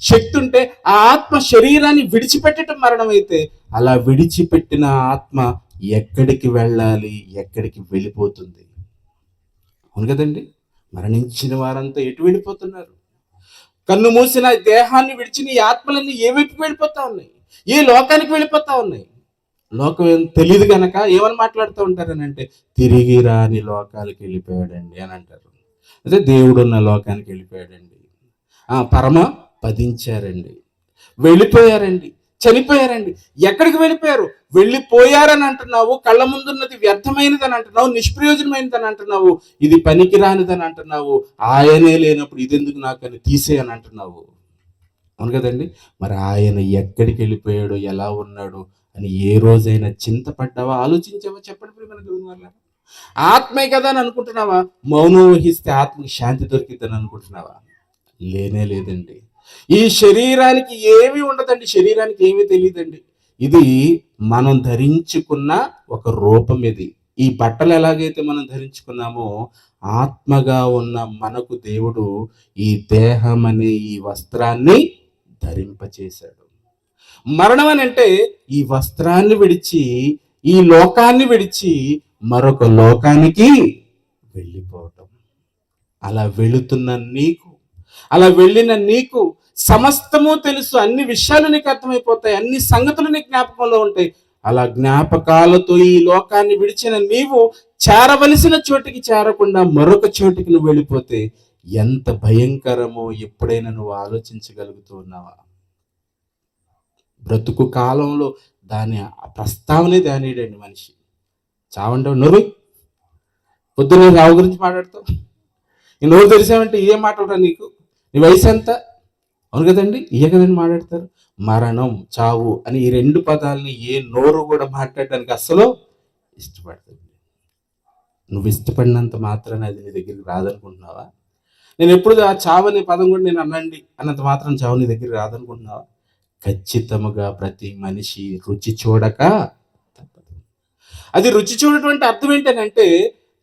శక్తి ఉంటే ఆ ఆత్మ శరీరాన్ని విడిచిపెట్టడం మరణం అయితే, అలా విడిచిపెట్టిన ఆత్మ ఎక్కడికి వెళ్ళాలి, ఎక్కడికి వెళ్ళిపోతుంది? అవును కదండి, మరణించిన వారంతా ఎటు వెళ్ళిపోతున్నారు? కన్ను మూసిన దేహాన్ని విడిచిన ఈ ఆత్మలన్నీ ఏ వైపుకి వెళ్ళిపోతా ఉన్నాయి, ఏ లోకానికి వెళ్ళిపోతా ఉన్నాయి? లోకం ఏం తెలియదు గనక ఏమని మాట్లాడుతూ ఉంటారని అంటే, తిరిగి రాని లోకాలకు వెళ్ళిపోయాడండి అని అంటారు. అదే దేవుడున్న లోకానికి వెళ్ళిపోయాడండి, పరమ పదించారండి, వెళ్ళిపోయారండి, చనిపోయారండి. ఎక్కడికి వెళ్ళిపోయారు? వెళ్ళిపోయారని అంటున్నావు, కళ్ళ ముందున్నది వ్యర్థమైనదని అంటున్నావు, నిష్ప్రయోజనమైనదని అంటున్నావు, ఇది పనికిరానిదని అంటున్నావు, ఆయనే లేనప్పుడు ఇదెందుకు నాకని తీసేయని అంటున్నావు. అవును కదండి, మరి ఆయన ఎక్కడికి వెళ్ళిపోయాడు, ఎలా ఉన్నాడు అని ఏ రోజైనా చింతపడ్డావా, ఆలోచించావా? చెప్పండి ప్రియమైన దేవుని వల్ల. ఆత్మే కదా అని అనుకుంటున్నావా? మౌనం వహిస్తే ఆత్మకి శాంతి దొరికిద్దని అనుకుంటున్నావా? లేనే లేదండి. ఈ శరీరానికి ఏమీ ఉండదండి, శరీరానికి ఏమీ తెలియదండి. ఇది మనం ధరించుకున్న ఒక రూపం. ఇది ఈ బట్టలు ఎలాగైతే మనం ధరించుకున్నామో, ఆత్మగా ఉన్న మనకు దేవుడు ఈ దేహం అనే ఈ వస్త్రాన్ని ధరింపచేశాడు. మరణం అని అంటే ఈ వస్త్రాన్ని విడిచి, ఈ లోకాన్ని విడిచి మరొక లోకానికి వెళ్ళిపోవటం. అలా వెళుతున్న నీకు, అలా వెళ్ళిన నీకు సమస్తము తెలుసు, అన్ని విషయాలు నీకు అర్థమైపోతాయి, అన్ని సంగతులు నీ జ్ఞాపకంలో ఉంటాయి. అలా జ్ఞాపకాలతో ఈ లోకాన్ని విడిచిన నీవు చేరవలసిన చోటికి చేరకుండా మరొక చోటికి నువ్వు వెళ్ళిపోతే ఎంత భయంకరమో ఎప్పుడైనా నువ్వు ఆలోచించగలుగుతూ ఉన్నావా? బ్రతుకు కాలంలో దాని ప్రస్తావనే దానిడండి మనిషి. చావంటావు, నోరు పొద్దున్న రావు గురించి మాట్లాడతావు, ఈ నోరు తెరిసావంటే ఏం మాట్లాడరా, నీకు నీ వయసు ఎంత? అవును కదండి, ఇయ్య కదండి మాట్లాడతారు. మరణం, చావు అని ఈ 2 పదాలని ఏ నోరు కూడా మాట్లాడడానికి అస్సలు ఇష్టపడుతుంది. నువ్వు ఇష్టపడినంత మాత్రాన అది నీ దగ్గరికి రాదనుకుంటున్నావా? నేను ఎప్పుడు ఆ చావు అనే పదం కూడా నేను అనండి అన్నంత మాత్రం చావు నీ దగ్గరికి రాదనుకుంటున్నావా? ఖచ్చితముగా ప్రతి మనిషి రుచి చూడక తప్పదు. అది రుచి చూడటం అర్థం ఏంటంటే,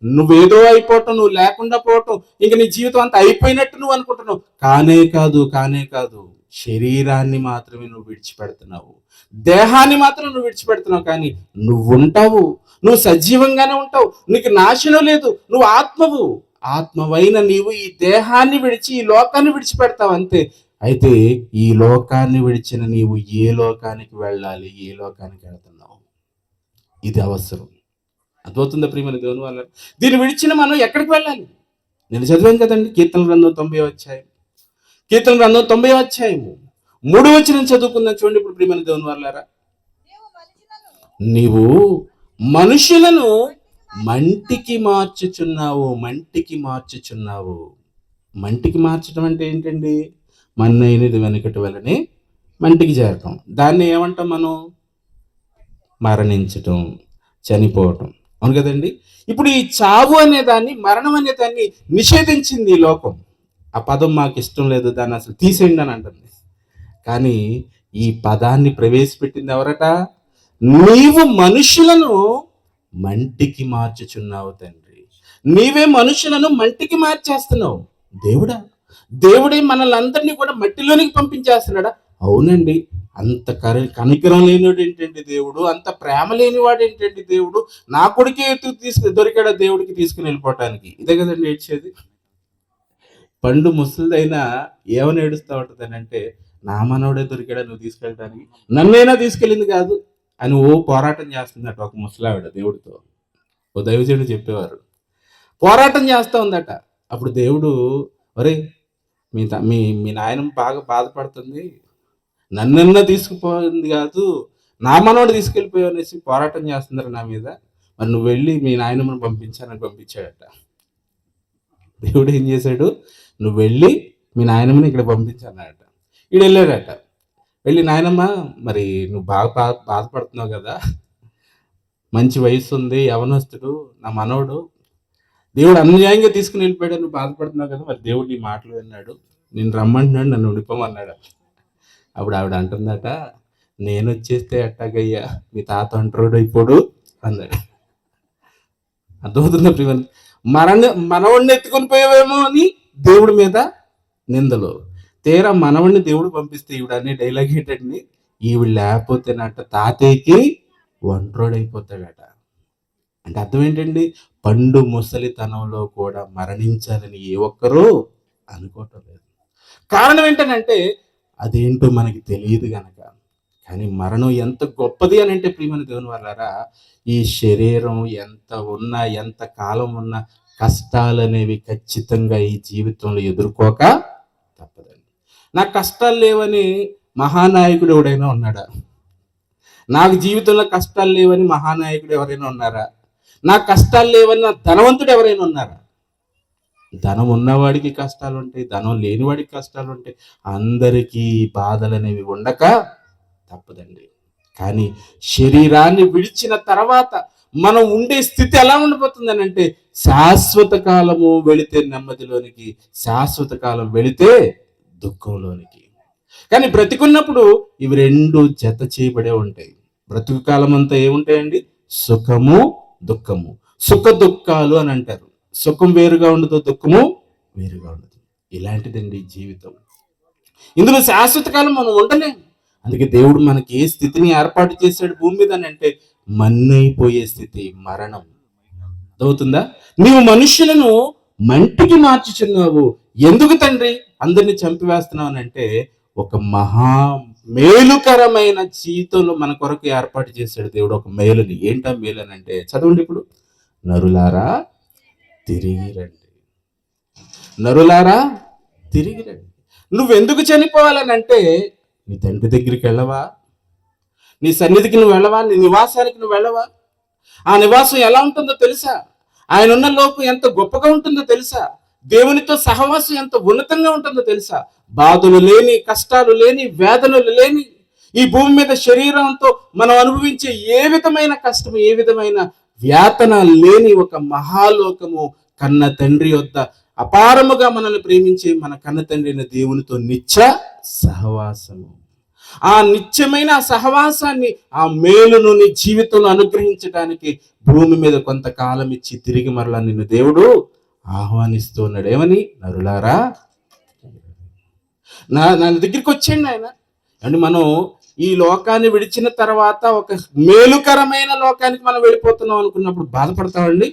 నువ్వేదో అయిపోవటం, నువ్వు లేకుండా పోవటం, ఇంక నీ జీవితం అంతా అయిపోయినట్టు నువ్వు అనుకుంటున్నావు. కానే కాదు. శరీరాన్ని మాత్రమే నువ్వు విడిచిపెడుతున్నావు, దేహాన్ని మాత్రం నువ్వు విడిచిపెడుతున్నావు, కానీ నువ్వు ఉంటావు, నువ్వు సజీవంగానే ఉంటావు, నీకు నాశనం లేదు, నువ్వు ఆత్మవు. ఆత్మవైన నీవు ఈ దేహాన్ని విడిచి ఈ లోకాన్ని విడిచిపెడతావు అంతే. అయితే ఈ లోకాన్ని విడిచిన నీవు ఏ లోకానికి వెళ్ళాలి, ఏ లోకానికి వెళ్తున్నావు? ఇది అవసరం. అర్థమవుతుందా ప్రియమైన దేవుని వల్ల? దీన్ని విడిచిన మనం ఎక్కడికి వెళ్ళాలి? నేను చదివాను కదండి, కీర్తన గ్రంథం 90వ అధ్యాయం, కీర్తన గ్రంథం 90వ అధ్యాయము 3వ వచనం చదువుకుందాం. చూడండి ఇప్పుడు ప్రియమైన దేవుని వాళ్ళారా, నీవు మనుషులను మంటికి మార్చుచున్నావు, మంటికి మార్చుచున్నావు. మంటికి మార్చడం అంటే ఏంటండి? మన్నైనది వెనుకటి వలనే మంటికి చేరటం. దాన్ని ఏమంటాం మనం? మరణించటం, చనిపోవటం. అవును కదండి. ఇప్పుడు ఈ చావు అనే దాన్ని, మరణం అనే దాన్ని నిషేధించింది ఈ లోకం. ఆ పదం మాకు ఇష్టం లేదు, దాన్ని అసలు తీసేయండి అని అంటుంది. కానీ ఈ పదాన్ని ప్రవేశపెట్టింది ఎవరట? నీవు మనుషులను మంటికి మార్చుచున్నావు తండ్రి. నీవే మనుషులను మంటికి మార్చేస్తున్నావు. దేవుడే మనల్ని అందరినీ కూడా మట్టిలోనికి పంపించేస్తున్నాడా? అవునండి. అంత కనికరం లేనివాడు ఏంటండి దేవుడు, అంత ప్రేమ లేనివాడు ఏంటండి దేవుడు, నా కొడుకే దొరికాడా దేవుడికి తీసుకుని వెళ్ళిపోవటానికి. ఇదే కదండి ఏడ్చేది. పండు ముసలిదైనా ఏమని ఏడుస్తూ ఉంటుందని అంటే, నా మనవడే దొరికాడా నువ్వు తీసుకెళ్ళడానికి, నన్నైనా తీసుకెళ్ళింది కాదు అని పోరాటం చేస్తుందట ఒక ముసలావిడ దేవుడితో. ఓ దైవజనుడు చెప్పేవారు, పోరాటం చేస్తూ ఉందట. అప్పుడు దేవుడు, ఒరే మీ మీ మీ నాయనమ్మ బాగా బాధపడుతుంది, నన్నన్నా తీసుకుపోయింది కాదు, నా మనవాడు తీసుకెళ్ళిపోయావు అనేసి పోరాటం చేస్తున్నారు నా మీద, మరి నువ్వు వెళ్ళి మీ నాయనమ్మను పంపించానని పంపించాడట. దేవుడు ఏం చేశాడు, నువ్వు వెళ్ళి మీ నాయనమ్మని ఇక్కడ పంపించానట. ఈడు వెళ్ళాడట. వెళ్ళి, నాయనమ్మ మరి నువ్వు బాగా బాధపడుతున్నావు కదా, మంచి వయసు ఉంది, యవనస్తుడు నా మనవడు, దేవుడు అన్యాయంగా తీసుకుని వెళ్ళిపోయాడు, నువ్వు బాధపడుతున్నావు కదా, మరి దేవుడు నీ మాటలు విన్నాడు, నేను రమ్మంటున్నాడు, నన్ను ఉండిపోమన్నాడు. అప్పుడు ఆవిడ అంటుందట, నేను వచ్చేస్తే ఎట్టాగయ్యా మీ తాత అంటాడు అయిపోడు అన్నాడు. అర్థమవుతుందా ప్రియా? మనవడిని ఎత్తుకొని పోయావేమో అని దేవుడి మీద నిందలు. తీరా మనవడిని దేవుడు పంపిస్తే ఈవిడ అనే డైలాగ్ ఏంటండి, ఈవిడ లేకపోతేనట తాతయ్యకి ఒంట్రోడైపోతాడట. అంటే అర్థం ఏంటండి, పండు ముసలితనంలో కూడా మరణించాలని ఏ ఒక్కరూ అనుకోవటం లేదు. కారణం ఏంటనంటే అదేంటో మనకి తెలియదు గనక. కానీ మరణం ఎంత గొప్పది అని అంటే ప్రియమైన దేవుని వాళ్ళారా, ఈ శరీరం ఎంత ఉన్నా, ఎంత కాలం ఉన్నా, కష్టాలు అనేవి ఖచ్చితంగా ఈ జీవితంలో ఎదుర్కోక తప్పదండి. నాకు కష్టాలు లేవని మహానాయకుడు ఎవడైనా ఉన్నాడా? నాకు జీవితంలో కష్టాలు లేవని మహానాయకుడు ఎవరైనా ఉన్నారా? నాకు కష్టాలు లేవని నా ధనవంతుడు ఎవరైనా ఉన్నారా? ధనం ఉన్నవాడికి కష్టాలు ఉంటాయి, ధనం లేనివాడికి కష్టాలు ఉంటాయి. అందరికీ బాధలు అనేవి ఉండక తప్పదండి. కానీ శరీరాన్ని విడిచిన తర్వాత మనం ఉండే స్థితి ఎలా ఉండిపోతుందని అంటే, శాశ్వత కాలము వెళితే నెమ్మదిలోనికి, శాశ్వత కాలం వెళితే దుఃఖంలోనికి. కానీ బ్రతికున్నప్పుడు ఇవి రెండు జత చేయబడే ఉంటాయి. బ్రతుకు కాలం అంతా ఏముంటాయండి, సుఖము దుఃఖము. సుఖ దుఃఖాలు అని అంటారు. సుఖం వేరుగా ఉండదు, దుఃఖము వేరుగా ఉండదు. ఇలాంటిదండి జీవితం. ఇందులో శాశ్వత కాలం మనం ఉండలేము. అందుకే దేవుడు మనకి ఏ స్థితిని ఏర్పాటు చేశాడు భూమి మీద అని అంటే, మన్నైపోయే స్థితి, మరణం. అర్థమవుతుందా? నీవు మనుషులను మంటికి మార్చుచున్నావు. ఎందుకు తండ్రి అందరిని చంపివేస్తున్నావు అని అంటే, ఒక మహా మేలుకరమైన జీవితంలో మన కొరకు ఏర్పాటు చేశాడు దేవుడు ఒక మేలుని. ఏంటా మేలు అని అంటే, చదవండి ఇప్పుడు, నరులారా తిరిగి రండి, నరులారా తిరిగి రండి. నువ్వెందుకు చనిపోవాలని అంటే, నీ తండ్రి దగ్గరికి వెళ్ళవా? నీ సన్నిధికి నువ్వు వెళ్ళవా? నీ నివాసానికి నువ్వు వెళ్ళవా? ఆ నివాసం ఎలా ఉంటుందో తెలుసా? ఆయన ఉన్న లోకం ఎంత గొప్పగా ఉంటుందో తెలుసా? దేవునితో సహవాసం ఎంత ఉన్నతంగా ఉంటుందో తెలుసా? బాధలు లేని, కష్టాలు లేని, వేదనలు లేని ఈ భూమి మీద శరీరంతో మనం అనుభవించే ఏ విధమైన కష్టము, ఏ విధమైన వ్యాతన లేని ఒక మహాలోకము, కన్న తండ్రి యొద్ద అపారముగా మనల్ని ప్రేమించే మన కన్న తండ్రి దేవునితో నిత్య సహవాసము. ఆ నిత్యమైన సహవాసాన్ని, ఆ మేలును నీ జీవితంలో అనుగ్రహించడానికి భూమి మీద కొంతకాలం ఇచ్చి తిరిగి మరలా నిన్ను దేవుడు ఆహ్వానిస్తూ ఉన్నాడు. ఏమని? నరులారా నా దగ్గరికి వచ్చేయండి ఆయన. అంటే మనం ఈ లోకాన్ని విడిచిన తర్వాత ఒక మేలుకరమైన లోకానికి మనం వెళ్ళిపోతున్నాం అనుకున్నప్పుడు బాధపడతామండి?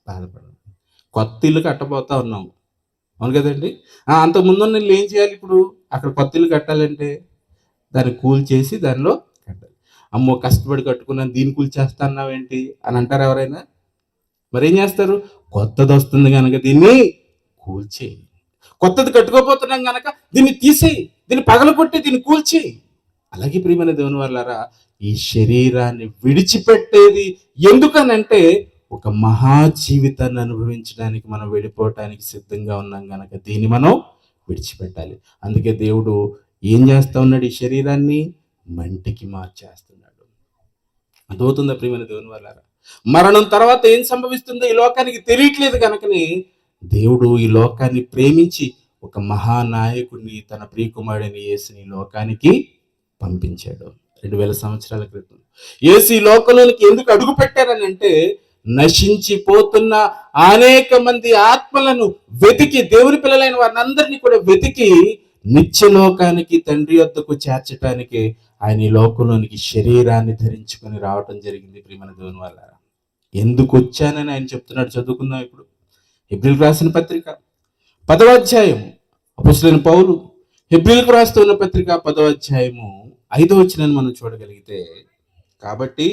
బాధపడ. కొత్త ఇల్లు కట్టబోతా ఉన్నాము, అవును కదండి? అంతకుముందు నేను ఏం చేయాలి? ఇప్పుడు అక్కడ కొత్త ఇల్లు కట్టాలంటే దాన్ని కూల్ చేసి దానిలో కట్టాలి. అమ్మో కష్టపడి కట్టుకున్నాను, దీన్ని కూల్ చేస్తా అన్నావేంటి అని అంటారు ఎవరైనా? మరేం చేస్తారు? కొత్తది వస్తుంది కనుక దీన్ని కూల్చేయి. కొత్తది కట్టుకోపోతున్నాం కనుక దీన్ని తీసేయి, దీన్ని పగలగొట్టి దీన్ని కూల్చేయి. అలాగే ప్రియమైన దేవుని వాళ్ళారా, ఈ శరీరాన్ని విడిచిపెట్టేది ఎందుకనంటే, ఒక మహా జీవితాన్ని అనుభవించడానికి మనం వెళ్ళిపోవటానికి సిద్ధంగా ఉన్నాం కనుక దీన్ని మనం విడిచిపెట్టాలి. అందుకే దేవుడు ఏం చేస్తా ఉన్నాడు? ఈ శరీరాన్ని మంటికి మార్చేస్తున్నాడు. అర్థమవుతుందా ప్రియమైన దేవుని వాళ్ళారా? మరణం తర్వాత ఏం సంభవిస్తుందో ఈ లోకానికి తెలియట్లేదు కనుకనే దేవుడు ఈ లోకాన్ని ప్రేమించి ఒక మహానాయకుడిని, తన ప్రియకుమారుడిని యేసుని లోకానికి పంపించాడు 2000 సంవత్సరాల క్రితం. యేసు ఈ లోకంలోనికి ఎందుకు అడుగు పెట్టారని అంటే, నశించిపోతున్న అనేక మంది ఆత్మలను వెతికి, దేవుని పిల్లలైన వారిని అందరినీ కూడా వెతికి నిత్యలోకానికి తండ్రి వద్దకు చేర్చడానికి ఆయన ఈ లోకంలోనికి శరీరాన్ని ధరించుకొని రావటం జరిగింది. ప్రియమైన దేవుని వల్ల ఎందుకు వచ్చానని ఆయన చెప్తున్నాడు. చదువుకుందాం ఇప్పుడు. హెబ్రీయులకు రాసిన పత్రిక 10వ అధ్యాయం, అపొస్తలుడైన పౌలు హెబ్రీయులకు రాస్తున్న పత్రిక 10వ అధ్యాయము 5వ వచనాన్ని మనం చూడగలిగితే, కాబట్టి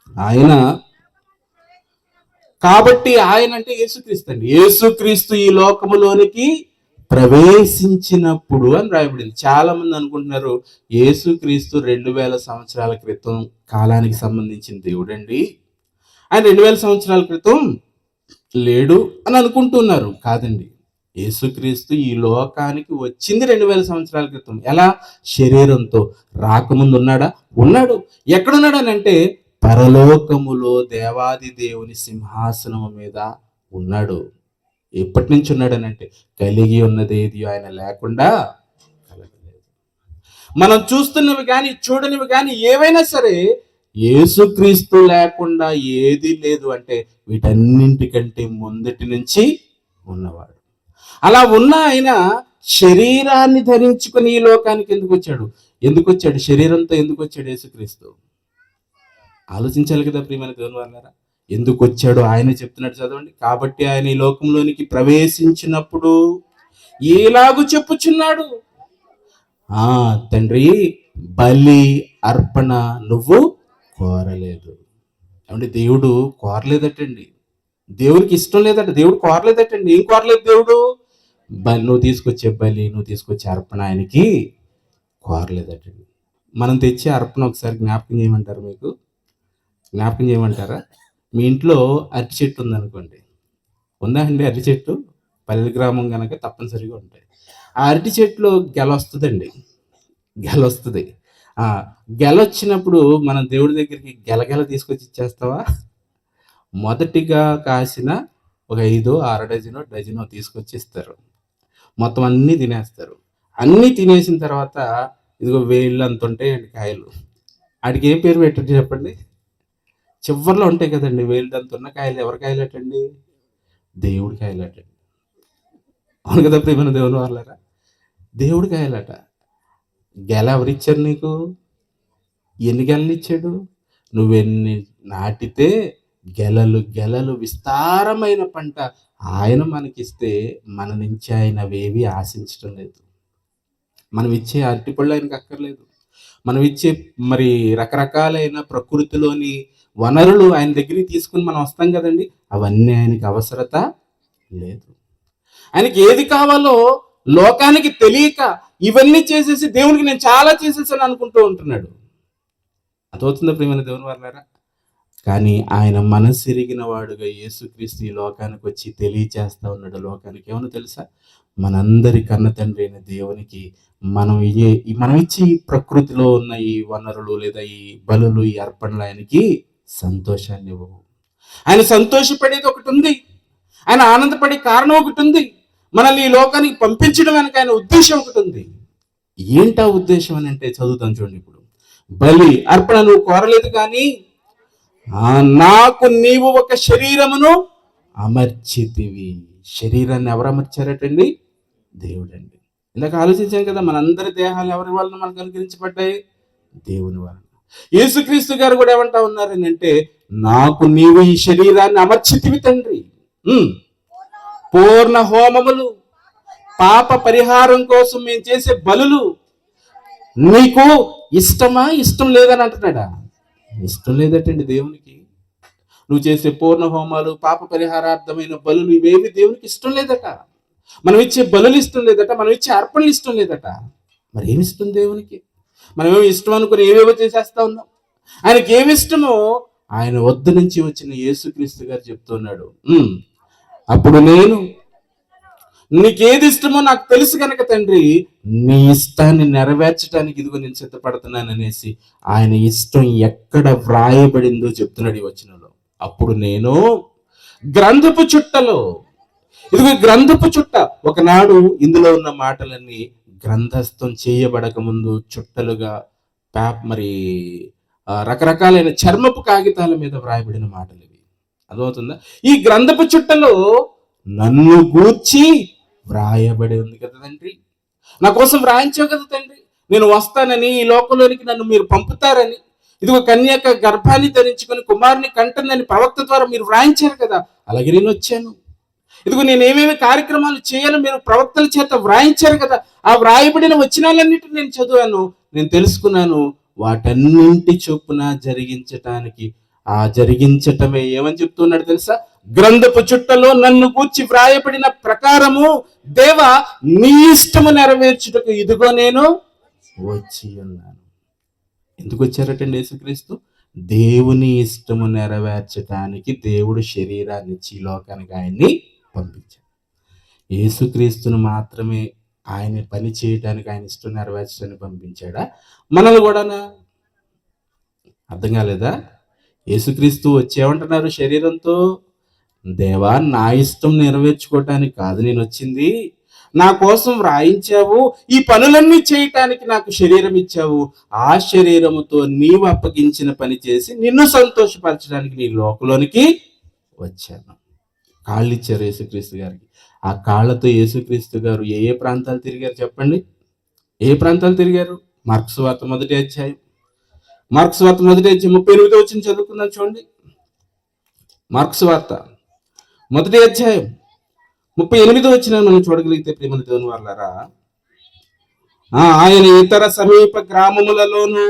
ఆయన అంటే యేసుక్రీస్తు అండి. యేసుక్రీస్తు ఈ లోకములోనికి ప్రవేశించినప్పుడు అని రాయబడింది. చాలా మంది అనుకుంటున్నారు యేసుక్రీస్తు 2000 సంవత్సరాల క్రితం కాలానికి సంబంధించిన దేవుడండి, ఆయన 2000 సంవత్సరాల క్రితం లేడు అని అనుకుంటున్నారు. కాదండి, యేసుక్రీస్తు ఈ లోకానికి వచ్చింది 2000 సంవత్సరాల క్రితం. ఎలా? శరీరంతో. రాకముందు ఉన్నాడా? ఉన్నాడు. ఎక్కడున్నాడు అని అంటే పరలోకములో దేవాది దేవుని సింహాసనము మీద ఉన్నాడు. ఎప్పటి నుంచి ఉన్నాడని అంటే కలిగి ఉన్నదేది ఆయన లేకుండా కలగలేదు. మనం చూస్తున్నవి కానీ చూడనివి కానీ ఏవైనా సరే యేసుక్రీస్తు లేకుండా ఏది లేదు. అంటే వీటన్నింటికంటే ముందటి నుంచి ఉన్నవాడు. అలా ఉన్న ఆయన శరీరాన్ని ధరించుకుని ఈ లోకానికి ఎందుకు వచ్చాడు? శరీరంతో ఎందుకు వచ్చాడు యేసుక్రీస్తు? ఆలోచించాలి కదా ప్రియమైన దేవుని వాళ్ళారా. ఎందుకు వచ్చాడో ఆయన చెప్తున్నాడు, చదవండి. కాబట్టి ఆయన ఈ లోకంలోనికి ప్రవేశించినప్పుడు ఎలాగూ చెప్పుచున్నాడు, తండ్రి బలి అర్పణ నువ్వు కోరలేదు. ఏమంటే దేవుడు కోరలేదటండి, దేవుడికి ఇష్టం లేదట, దేవుడు కోరలేదటండి. ఏం కోరలేదు దేవుడు? నువ్వు తీసుకొచ్చే బలి, నువ్వు తీసుకొచ్చే అర్పణ ఆయనకి కోరలేదటండి. మనం తెచ్చే అర్పణ ఒకసారి జ్ఞాపకం చేయమంటారు? మీకు జ్ఞాపకం చేయమంటారా? మీ ఇంట్లో అరటి చెట్టు ఉందనుకోండి, ఉందా అండి అరటి చెట్టు? పల్లె గ్రామం కనుక తప్పనిసరిగా ఉంటాయి. ఆ అరటి చెట్టులో గెల వస్తుందండి, గెల వస్తుంది. గెల వచ్చినప్పుడు మనం దేవుడి దగ్గరికి గెలగెల తీసుకొచ్చి ఇచ్చేస్తావా? మొదటిగా కాసిన ఒక 5-6 డజనో తీసుకొచ్చి ఇస్తారు. మొత్తం అన్నీ తినేస్తారు. అన్నీ తినేసిన తర్వాత ఇదిగో వేళ్ళు అంత ఉంటాయండి కాయలు. వాడికి ఏ పేరు పెట్టండి చెప్పండి? చివర్లో ఉంటాయి కదండి వేళ్ళు అంత ఉన్న కాయలు. ఎవరి కాయలటండి? దేవుడి కాయలటండి. అవును కదా ప్రియమైన దేవుని వాళ్ళారా, దేవుడి కాయలట. గెల ఎవరిచ్చారు నీకు? ఎన్ని గెలలు ఇచ్చాడు? నువ్వెన్ని నాటితే గెలలు గెలలు విస్తారమైన పంట ఆయన మనకిస్తే మన నుంచి ఆయన అవేవి ఆశించడం లేదు. మనం ఇచ్చే అరటిపళ్ళు ఆయనకు అక్కర్లేదు. మనం ఇచ్చే మరి రకరకాలైన ప్రకృతిలోని వనరులు ఆయన దగ్గరికి తీసుకుని మనం వస్తాం కదండి, అవన్నీ ఆయనకి అవసరత లేదు. ఆయనకి ఏది కావాలో లోకానికి తెలియక ఇవన్నీ చేసేసి దేవునికి నేను చాలా చేసేసాను అనుకుంటూ ఉంటున్నాడు. అదవుతుందా ప్రియమైన దేవుని వాళ్ళారా? కానీ ఆయన మనసెరిగిన వాడుగా యేసుక్రీస్తు ఈ లోకానికి వచ్చి తెలియచేస్తా ఉన్నాడు లోకానికి. ఏమన్నా తెలుసా? మనందరి కన్న తండ్రి అయిన దేవునికి మనం ఇచ్చే ఈ ప్రకృతిలో ఉన్న ఈ వనరులు లేదా ఈ బలులు, ఈ అర్పణలు ఆయనకి సంతోషాన్ని ఇవ్వవు. ఆయన సంతోషపడేది ఒకటి ఉంది, ఆయన ఆనందపడే కారణం ఒకటి ఉంది, మనల్ని ఈ లోకానికి పంపించడం వెనక ఆయన ఉద్దేశం ఒకటి ఉంది. ఏంటా ఉద్దేశం అని అంటే చదువుతాం చూడండి. ఇప్పుడు బలి అర్పణ నువ్వు కోరలేదు, కానీ నాకు నీవు ఒక శరీరమును అమర్చితివి. శరీరాన్ని ఎవరు అమర్చారటండి? దేవుడండి. ఇందాక ఆలోచించాం కదా, మనందరి దేహాలు ఎవరి వలన మనకు అనుగ్రహించబడ్డాయి? దేవుని వలన. యేసుక్రీస్తు గారు కూడా ఏమంటా ఉన్నారని అంటే, నాకు నీవు ఈ శరీరాన్ని అమర్చితివి తండ్రి. పూర్ణ హోమములు, పాప పరిహారం కోసం మేము చేసే బలులు నీకు ఇష్టమా? ఇష్టం లేదని అంటున్నాడా? ఇష్టం లేదటండి దేవునికి. నువ్వు చేసే పూర్ణ హోమాలు, పాప పరిహారార్థమైన బలులు ఇవేవి దేవునికి ఇష్టం లేదట. మనం ఇచ్చే బలులు ఇష్టం లేదట, మనం ఇచ్చే అర్పణలు ఇష్టం లేదట. మరి ఏమి ఇష్టం దేవునికి? మనమేమో ఇష్టం అనుకుని ఏవేవో చేసేస్తా ఉన్నాం. ఆయనకి ఏమి ఇష్టమో ఆయన వద్ద నుంచి వచ్చిన యేసుక్రీస్తు గారు చెప్తున్నాడు. అప్పుడు నేను నీకేది ఇష్టమో నాకు తెలుసు కనుక తండ్రి, నీ ఇష్టాన్ని నెరవేర్చడానికి ఇదిగో నేను సిద్ధపడుతున్నాను అనేసి ఆయన ఇష్టం ఎక్కడ వ్రాయబడిందో చెప్తున్నాడు ఈ వచనంలో. అప్పుడు నేను గ్రంథపు చుట్టలో, ఇదిగో గ్రంథపు చుట్ట, ఒకనాడు ఇందులో ఉన్న మాటలన్నీ గ్రంథస్థం చేయబడక ముందు చుట్టలుగా మరి రకరకాలైన చర్మపు కాగితాల మీద వ్రాయబడిన మాటలు ఇవి. అర్థమవుతుందా? ఈ గ్రంథపు చుట్టలో నన్ను గూర్చి వ్రాయబడి ఉంది కదా తండ్రి. నా కోసం వ్రాయించావు కదా తండ్రి. నేను వస్తానని, ఈ లోకంలోనికి నన్ను మీరు పంపుతారని, ఇదిగో కన్యక గర్భాన్ని ధరించుకొని కుమారుని కంటుందని ప్రవక్త ద్వారా మీరు వ్రాయించారు కదా, అలాగే నేను వచ్చాను. ఇదిగో నేను ఏమేమి కార్యక్రమాలు చేయాలో మీరు ప్రవక్తల చేత వ్రాయించారు కదా, ఆ వ్రాయబడిన వచనాలన్నిటిని నేను చదివాను, నేను తెలుసుకున్నాను. వాటన్నింటి చొప్పున జరిగించటమే ఏమని చెప్తున్నాడు తెలుసా? గ్రంథపు చుట్టలో నన్ను గూర్చి వ్రాయబడిన ప్రకారము దేవా నీ ఇష్టము నెరవేర్చుటకు ఇదిగో నేను వచ్చి ఉన్నాను. ఎందుకు వచ్చారటండి యేసుక్రీస్తు? దేవుని ఇష్టము నెరవేర్చడానికి దేవుడు శరీరాన్ని ఇచ్చి లోకానికి ఆయన్ని పంపించాడు. యేసుక్రీస్తును మాత్రమే ఆయన పని చేయడానికి, ఆయన ఇష్టం నెరవేర్చడానికి పంపించాడా? మనల్ని కూడానా? అర్థం కాలేదా? యేసుక్రీస్తు వచ్చేమంటున్నారు శరీరంతో? దేవా నా ఇష్టం నెరవేర్చుకోవటానికి కాదు నేను వచ్చింది, నా కోసం వ్రాయించావు, ఈ పనులన్నీ చేయటానికి నాకు శరీరం ఇచ్చావు, ఆ శరీరముతో నీవు అప్పగించిన పని చేసి నిన్ను సంతోషపరచడానికి నీ లోకంలోనికి వచ్చాను. కాళ్ళు ఇచ్చారు యేసుక్రీస్తు గారికి. ఆ కాళ్ళతో యేసుక్రీస్తు గారు ఏ ఏ ప్రాంతాలు తిరిగారు చెప్పండి? ఏ ప్రాంతాలు తిరిగారు? మార్క్సు వార్త 1వ అధ్యాయం 38వ వచనం చదువుకుందాం చూడండి. మార్క్సు వార్త 1వ అధ్యాయం 38వ వచనం మనం చూడగలిగితే ప్రియమైన దేవుని వాళ్ళారా, ఆయన ఇతర సమీప గ్రామములలోను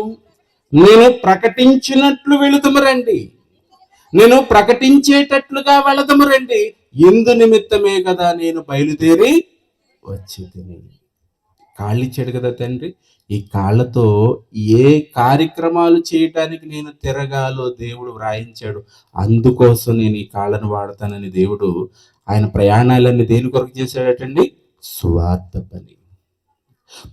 నేను ప్రకటించినట్లు వెళుతుము రండి, నేను ప్రకటించేటట్లుగా వెళదము రండి, ఇందు నిమిత్తమే కదా నేను బయలుదేరి వచ్చి తిని. కాళ్ళు ఇచ్చాడు కదా తండ్రి, ఈ కాళ్ళతో ఏ కార్యక్రమాలు చేయటానికి నేను తిరగాలో దేవుడు వ్రాయించాడు. అందుకోసం నేను ఈ కాళ్ళను వాడతానని దేవుడు ఆయన ప్రయాణాలన్నీ దేని కొరకు చేశాడటండి? సువార్త పని.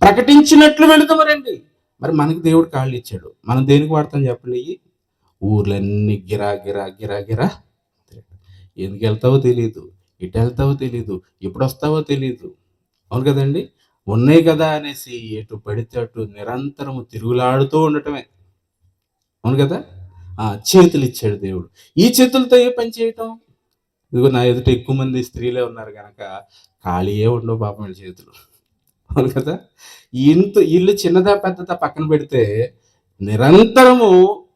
ప్రకటించినట్లు వెళుతాము రండి. మరి మనకి దేవుడు కాళ్ళు ఇచ్చాడు, మనం దేనికి వాడతాం చెప్పండి? ఊర్లన్నీ గిరా గిరా గిరా గిరా, ఎందుకు వెళ్తావో తెలియదు, ఇటు వెళ్తావో తెలియదు, ఎప్పుడు వస్తావో తెలియదు. అవును కదండి? ఉన్నాయి కదా అనేసి ఎటు పడితే అటు నిరంతరము తిరుగులాడుతూ ఉండటమే. అవును కదా? చేతులు ఇచ్చాడు దేవుడు. ఈ చేతులతో ఏ పని చేయటం? ఇదిగో నా ఎదుట ఎక్కువ మంది స్త్రీలే ఉన్నారు కనుక ఖాళీయే ఉండవు పాపం వీళ్ళ చేతులు. అవును కదా? ఇల్లు చిన్నదా పెద్దదా పక్కన పెడితే నిరంతరము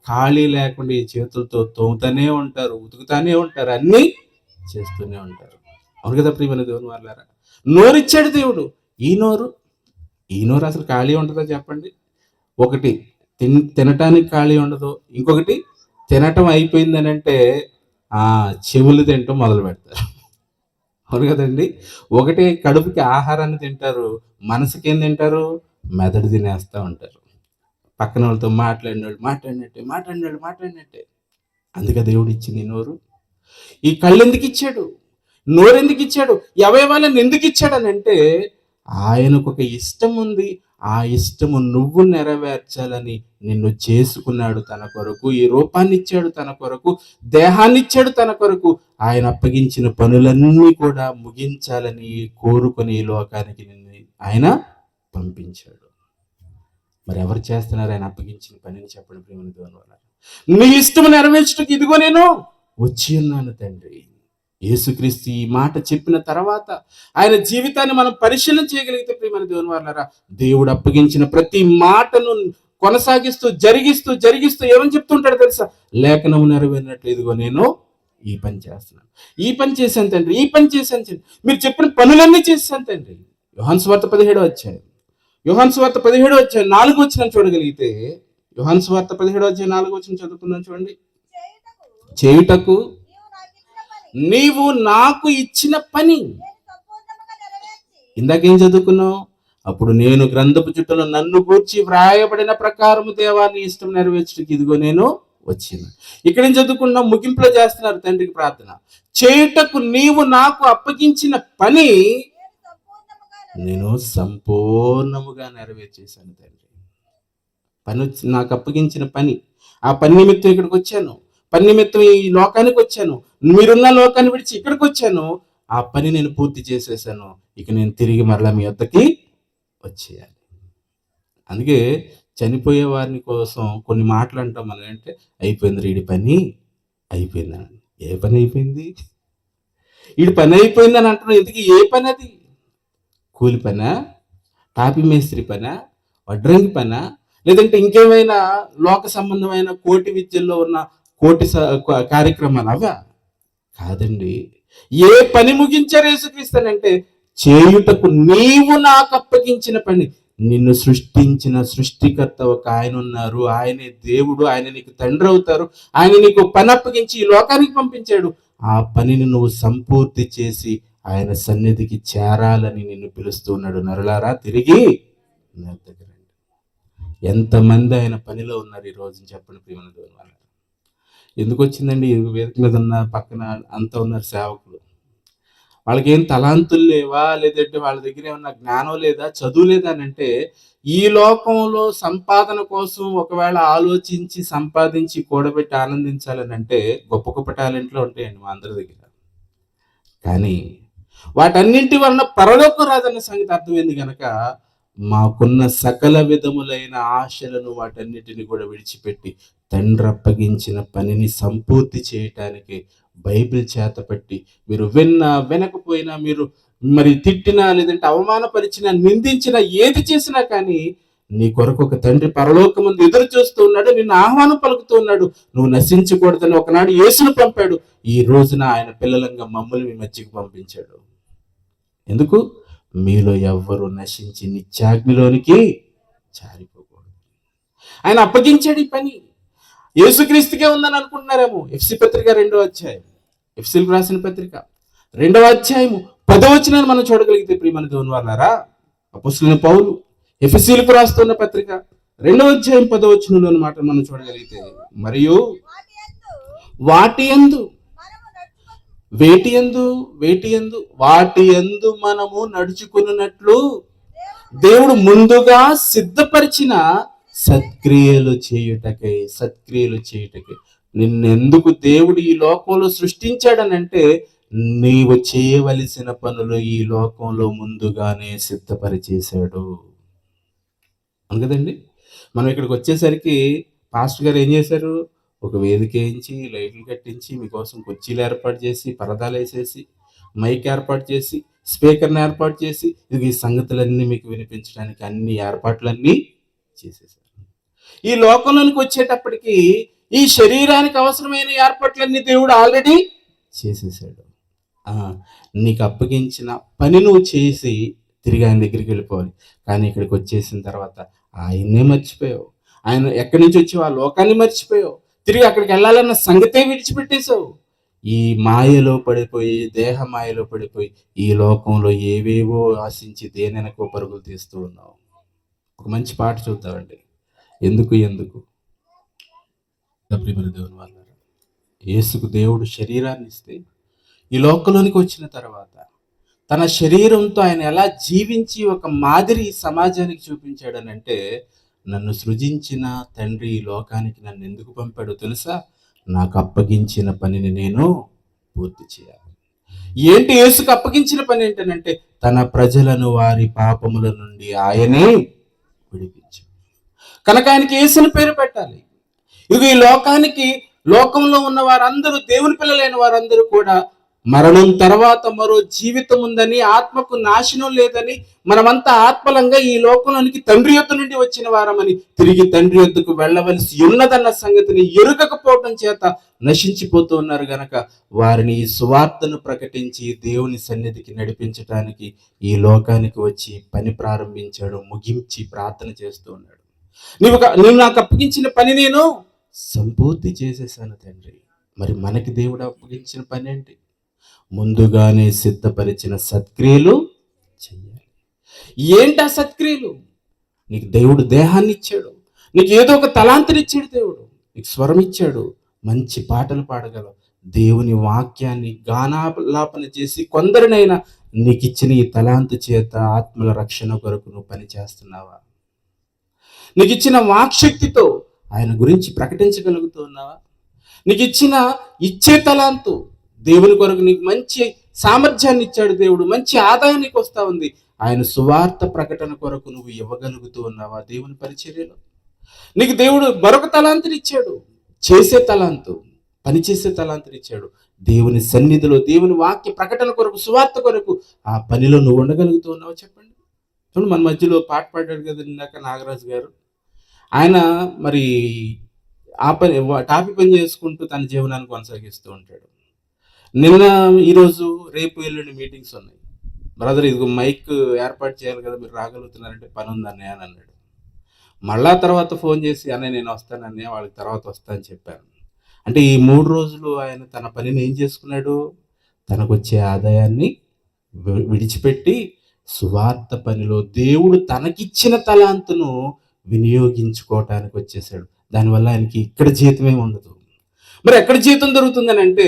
ఖాళీ లేకుండా ఈ చేతులతో తోముతూనే ఉంటారు, ఉతుకుతానే ఉంటారు, అన్నీ చేస్తూనే ఉంటారు. అవును కదా ప్రియమైన దేవుని వాళ్ళారా? నోరిచ్చాడు దేవుడు. ఈ నోరు అసలు ఖాళీ ఉంటుందా చెప్పండి? ఒకటి తినటానికి ఖాళీ ఉండదు, ఇంకొకటి తినటం అయిపోయిందని అంటే చెవులు తినటం మొదలు పెడతారు. అవును కదండి? ఒకటి కడుపుకి ఆహారాన్ని తింటారు, మనసుకి ఏం తింటారు? మెదడు తినేస్తూ ఉంటారు. పక్కన వాళ్ళతో మాట్లాడినట్టే. అందుకే దేవుడు ఇచ్చింది నోరు. ఈ కళ్ళు ఎందుకు ఇచ్చాడు? నోరు ఎందుకు ఇచ్చాడు? ఈ అవయవాలను ఎందుకు ఇచ్చాడని అంటే ఆయనకు ఒక ఇష్టం ఉంది. ఆ ఇష్టము నువ్వు నెరవేర్చాలని నిన్ను చేసుకున్నాడు తన కొరకు. ఈ రూపాన్ని ఇచ్చాడు తన కొరకు, దేహాన్ని ఇచ్చాడు తన కొరకు. ఆయన అప్పగించిన పనులన్నీ కూడా ముగించాలని కోరుకొని ఈ లోకానికి నిన్ను ఆయన పంపించాడు. మరి ఎవరు చేస్తున్నారు ఆయన అప్పగించిన పనిని చెప్పండి ప్రియమైన దేవుని వల్ల? నీ ఇష్టము నెరవేర్చుటకు ఇదిగో నేను వచ్చి ఉన్నాను తండ్రి. యేసుక్రీస్తు ఈ మాట చెప్పిన తర్వాత ఆయన జీవితాన్ని మనం పరిశీలన చేయగలిగితే ప్రియమైన దేవుని వాళ్ళారా, దేవుడు అప్పగించిన ప్రతి మాటను కొనసాగిస్తూ జరిగిస్తూ ఏమని చెప్తుంటాడు తెలుసా? లేఖనము నెరవేరినట్లు ఇదిగో నేను ఈ పని చేస్తున్నాను, ఈ పని చేశాను తండ్రి, ఈ పని చేశాను తండ్రి, మీరు చెప్పిన పనులన్నీ చేశాను తండ్రి. యోహాను సువార్త 17వ అధ్యాయం 4వ వచనం చూడగలిగితే, యోహాను సువార్త 17వ అధ్యాయం 4వ వచనం చదువుకుందాం చూడండి. చేయుటకు నీవు నాకు ఇచ్చిన పని. ఇందాకేం చదువుకున్నావు? అప్పుడు నేను గ్రంథపు చుట్టలో నన్ను గూర్చి వ్రాయబడిన ప్రకారము దేవాన్ని ఇష్టం నెరవేర్చడానికి ఇదిగో నేను వచ్చిన. ఇక్కడ ఏం చదువుకున్నాం? ముగింపులో చేస్తున్నారు తండ్రికి ప్రార్థన. చేయుటకు నీవు నాకు అప్పగించిన పని నేను సంపూర్ణముగా నెరవేర్చేశాను తండ్రి. పని నాకు అప్పగించిన పని, ఆ పని నిమిత్తం ఇక్కడికి వచ్చాను, పని నిమిత్తం ఈ లోకానికి వచ్చాను, మీరున్న లోకాన్ని విడిచి ఇక్కడికి వచ్చాను. ఆ పని నేను పూర్తి చేసేసాను. ఇక నేను తిరిగి మరలా మీ వద్దకి వచ్చేయాలి. అందుకే చనిపోయే వారిని కోసం కొన్ని మాటలు అంటాం మనం. అంటే అయిపోయింది వీడి పని అయిపోయిందని. ఏ పని అయిపోయింది? వీడి పని అయిపోయిందని అంటున్నాం. ఇంతకీ ఏ పని అది? కూలి పనా? టాపీ మేస్త్రి పనా? వడ్రంగి పనా, లేదంటే ఇంకేమైనా లోక సంబంధమైన కోటి విద్యల్లో ఉన్న కోటి కార్యక్రమాలు అవా? కాదండి. ఏ పని ముగించారు యేసుక్రీస్తునంటే, చేయుటకు నీవు నాకు అప్పగించిన పని. నిన్ను సృష్టించిన సృష్టికర్త ఒక ఆయన ఉన్నారు, ఆయనే దేవుడు, ఆయన నీకు తండ్రి అవుతారు, ఆయన నీకు పని అప్పగించి ఈ లోకానికి పంపించాడు. ఆ పనిని నువ్వు సంపూర్తి చేసి ఆయన సన్నిధికి చేరాలని నిన్ను పిలుస్తూ ఉన్నాడు. నరులారా, తిరిగి నా దగ్గర రండి. ఎంతమంది ఆయన పనిలో ఉన్నారు ఈ రోజు చెప్పండి ప్రియమైన దేవుని వాళ్ళ. ఎందుకు వచ్చిందండి? వేదిక మీద ఉన్న పక్కన అంతా ఉన్నారు సేవకులు. వాళ్ళకి ఏం తలాంతులు లేవా, లేదంటే వాళ్ళ దగ్గర ఏమన్నా జ్ఞానం లేదా, చదువు లేదా అని అంటే, ఈ లోకంలో సంపాదన కోసం ఒకవేళ ఆలోచించి సంపాదించి కూడబెట్టి ఆనందించాలని అంటే గొప్ప గొప్ప టాలెంట్లు ఉంటాయండి మా అందరి దగ్గర. కానీ వాటన్నింటి వలన పరలోకం రాదన్న సంగతి అర్థమైంది కనుక మాకున్న సకల విధములైన ఆశలను వాటన్నిటిని కూడా విడిచిపెట్టి తండ్రి అప్పగించిన పనిని సంపూర్తి చేయటానికి బైబిల్ చేతపట్టి, మీరు విన్నా వినకపోయినా, మీరు మరి తిట్టినా, లేదంటే అవమానపరిచినా, నిందించినా, ఏది చేసినా కానీ నీ కొరకు ఒక తండ్రి పరలోకమందు ఎదురు చూస్తూ ఉన్నాడు, నిన్ను ఆహ్వానం పలుకుతూ ఉన్నాడు. నువ్వు నశించకూడదని ఒకనాడు యేసును పంపాడు. ఈ రోజున ఆయన పిల్లలంగా మమ్మల్ని మీ మధ్యకి పంపించాడు. ఎందుకు? మీలో ఎవ్వరు నశించి నిత్యాగ్నిలోనికి జారిపోకూడదు. ఆయన అప్పగించాడు ఈ పని. యేసుక్రీస్తుకే ఉందని అనుకుంటున్నారేమో. ఎఫ్సి పత్రిక 2వ అధ్యాయం, ఎఫ్సీలకు రాసిన పత్రిక 2వ అధ్యాయము 10వ వచనాన్ని మనం చూడగలిగితే ప్రియమైన దేవుని వాళ్ళారా, అపొస్తలుడైన పౌలు ఎఫెసీయులకు రాస్తున్న పత్రిక 2వ అధ్యాయం 10వ వచనంలో మాట మనం చూడగలిగితే, మరియు వాటి యందు వాటి యందు మనము నడుచుకున్నట్లు దేవుడు ముందుగా సిద్ధపరిచిన సత్క్రియలు చేయుటకై. నిన్నెందుకు దేవుడు ఈ లోకంలో సృష్టించాడనంటే, నీవు చేయవలసిన పనులు ఈ లోకంలో ముందుగానే సిద్ధపరిచేశాడు. అవును కదండి. మనం ఇక్కడికి వచ్చేసరికి పాస్టర్ గారు ఏం చేశారు? ఒక వేదిక వేయించి, లైట్లు కట్టించి, మీకోసం కుర్చీలు ఏర్పాటు చేసి, పరదాలు వేసేసి, మైక్ ఏర్పాటు చేసి, స్పీకర్ని ఏర్పాటు చేసి, ఇది ఈ సంగతులన్నీ మీకు వినిపించడానికి అన్ని ఏర్పాట్లన్నీ చేసేసారు. ఈ లోకంలోనికి వచ్చేటప్పటికి ఈ శరీరానికి అవసరమైన ఏర్పాట్లన్నీ దేవుడు ఆల్రెడీ చేసేసాడు. నీకు అప్పగించిన పని నువ్వు చేసి తిరిగి ఆయన దగ్గరికి వెళ్ళిపోవాలి. కానీ ఇక్కడికి వచ్చేసిన తర్వాత ఆయన్నే మర్చిపోయావు. ఆయన ఎక్కడి నుంచి వచ్చి ఆ లోకాన్ని మర్చిపోయావు. తిరిగి అక్కడికి వెళ్ళాలన్న సంగతే విడిచిపెట్టేశావు. ఈ మాయలో పడిపోయి, దేహ మాయలో పడిపోయి, ఈ లోకంలో ఏవేవో ఆశించి దేనెనకో పరుగులు తీస్తూ ఉన్నావు. ఒక మంచి పాట చూద్దామండి. ఎందుకు ప్రియమైన దేవుని వాళ్ళారా, యేసుకు దేవుడు శరీరాన్ని ఇస్తే ఈ లోకంలోనికి వచ్చిన తర్వాత తన శరీరంతో ఆయన ఎలా జీవించి ఒక మాదిరి సమాజానికి చూపించాడనంటే, నన్ను సృజించిన తండ్రి ఈ లోకానికి నన్ను ఎందుకు పంపాడో తెలుసా? నాకు అప్పగించిన పనిని నేను పూర్తి చేయాలి. ఏంటి యేసుకు అప్పగించిన పని ఏంటనంటే, తన ప్రజలను వారి పాపముల నుండి ఆయనే విడిపించాడు. కనుక ఆయనకి యేసుని పేరు పెట్టాలి. ఇది ఈ లోకంలో ఉన్న వారందరూ, దేవుని పిల్లలైన వారందరూ కూడా మరణం తర్వాత మరో జీవితం ఉందని, ఆత్మకు నాశనం లేదని, మనమంతా ఆత్మలంగా ఈ లోకంలోనికి తండ్రి యొద్ద నుండి వచ్చిన వారమని, తిరిగి తండ్రి యొద్దకు వెళ్ళవలసి ఉన్నదన్న సంగతిని ఎరుగకపోవటం చేత నశించిపోతూ ఉన్నారు గనక వారిని ఈ సువార్తను ప్రకటించి దేవుని సన్నిధికి నడిపించడానికి ఈ లోకానికి వచ్చి పని ప్రారంభించాడు. ముగించి ప్రార్థన చేస్తూ ఉన్నాడు. నువ్వు నాకు అప్పగించిన పని నేను సంపూర్తి చేసేసాను తండ్రి. మరి మనకి దేవుడు అప్పగించిన పని ఏంటి? ముందుగానే సిద్ధపరిచిన సత్క్రియలు చెయ్యాలి. ఏంటి ఆ సత్క్రియలు? నీకు దేవుడు దేహాన్ని ఇచ్చాడు, నీకు ఏదో ఒక తలాంతుని ఇచ్చాడు, దేవుడు నీకు స్వరం ఇచ్చాడు, మంచి పాటలు పాడగలవు, దేవుని వాక్యాన్ని గానాలాపన చేసి కొందరినైనా నీకు ఇచ్చిన ఈ తలాంతు చేత ఆత్మల రక్షణ కొరకు నువ్వు పని చేస్తున్నావా? నీకు ఇచ్చిన వాక్శక్తితో ఆయన గురించి ప్రకటించగలుగుతూ ఉన్నావా? నీకు ఇచ్చే తలాంతు దేవుని కొరకు నీకు మంచి సామర్థ్యాన్ని ఇచ్చాడు దేవుడు, మంచి ఆదాయం నీకు వస్తా ఉంది. ఆయన సువార్త ప్రకటన కొరకు నువ్వు ఇవ్వగలుగుతూ ఉన్నావా? దేవుని పరిచర్యలో నీకు దేవుడు మరొక తలాంతుని ఇచ్చాడు, చేసే తలాంతు, పనిచేసే తలాంతుని ఇచ్చాడు. దేవుని సన్నిధిలో దేవుని వాక్య ప్రకటన కొరకు, సువార్త కొరకు ఆ పనిలో నువ్వు ఉండగలుగుతూ ఉన్నావు చెప్పండి. చూడండి, మన మధ్యలో పాట పాడాడు కదా ఇందాక నాగరాజు గారు. ఆయన మరి ఆ పని టాపీ పని చేసుకుంటూ తన జీవనాన్ని కొనసాగిస్తూ ఉంటాడు. నిన్న, ఈరోజు, రేపు, ఎల్లుండి మీటింగ్స్ ఉన్నాయి. బ్రదర్ ఇదిగో మైక్ ఏర్పాటు చేయాలి కదా, మీరు రాగలుగుతున్నారంటే పని ఉంది అన్నయ్య అని అన్నాడు. మళ్ళా తర్వాత ఫోన్ చేసి అన్నయ్య నేను వస్తాను అన్నయ్య, వాళ్ళకి తర్వాత వస్తా అని చెప్పాను. అంటే ఈ 3 రోజులు ఆయన తన పనిని ఏం చేసుకున్నాడు? తనకు వచ్చే ఆదాయాన్ని విడిచిపెట్టి సువార్త పనిలో దేవుడు తనకిచ్చిన తలాంతును వినియోగించుకోవటానికి వచ్చేసాడు. దానివల్ల ఆయనకి ఇక్కడ జీతమే ఉండదు. మరి ఎక్కడ జీతం దొరుకుతుందని అంటే,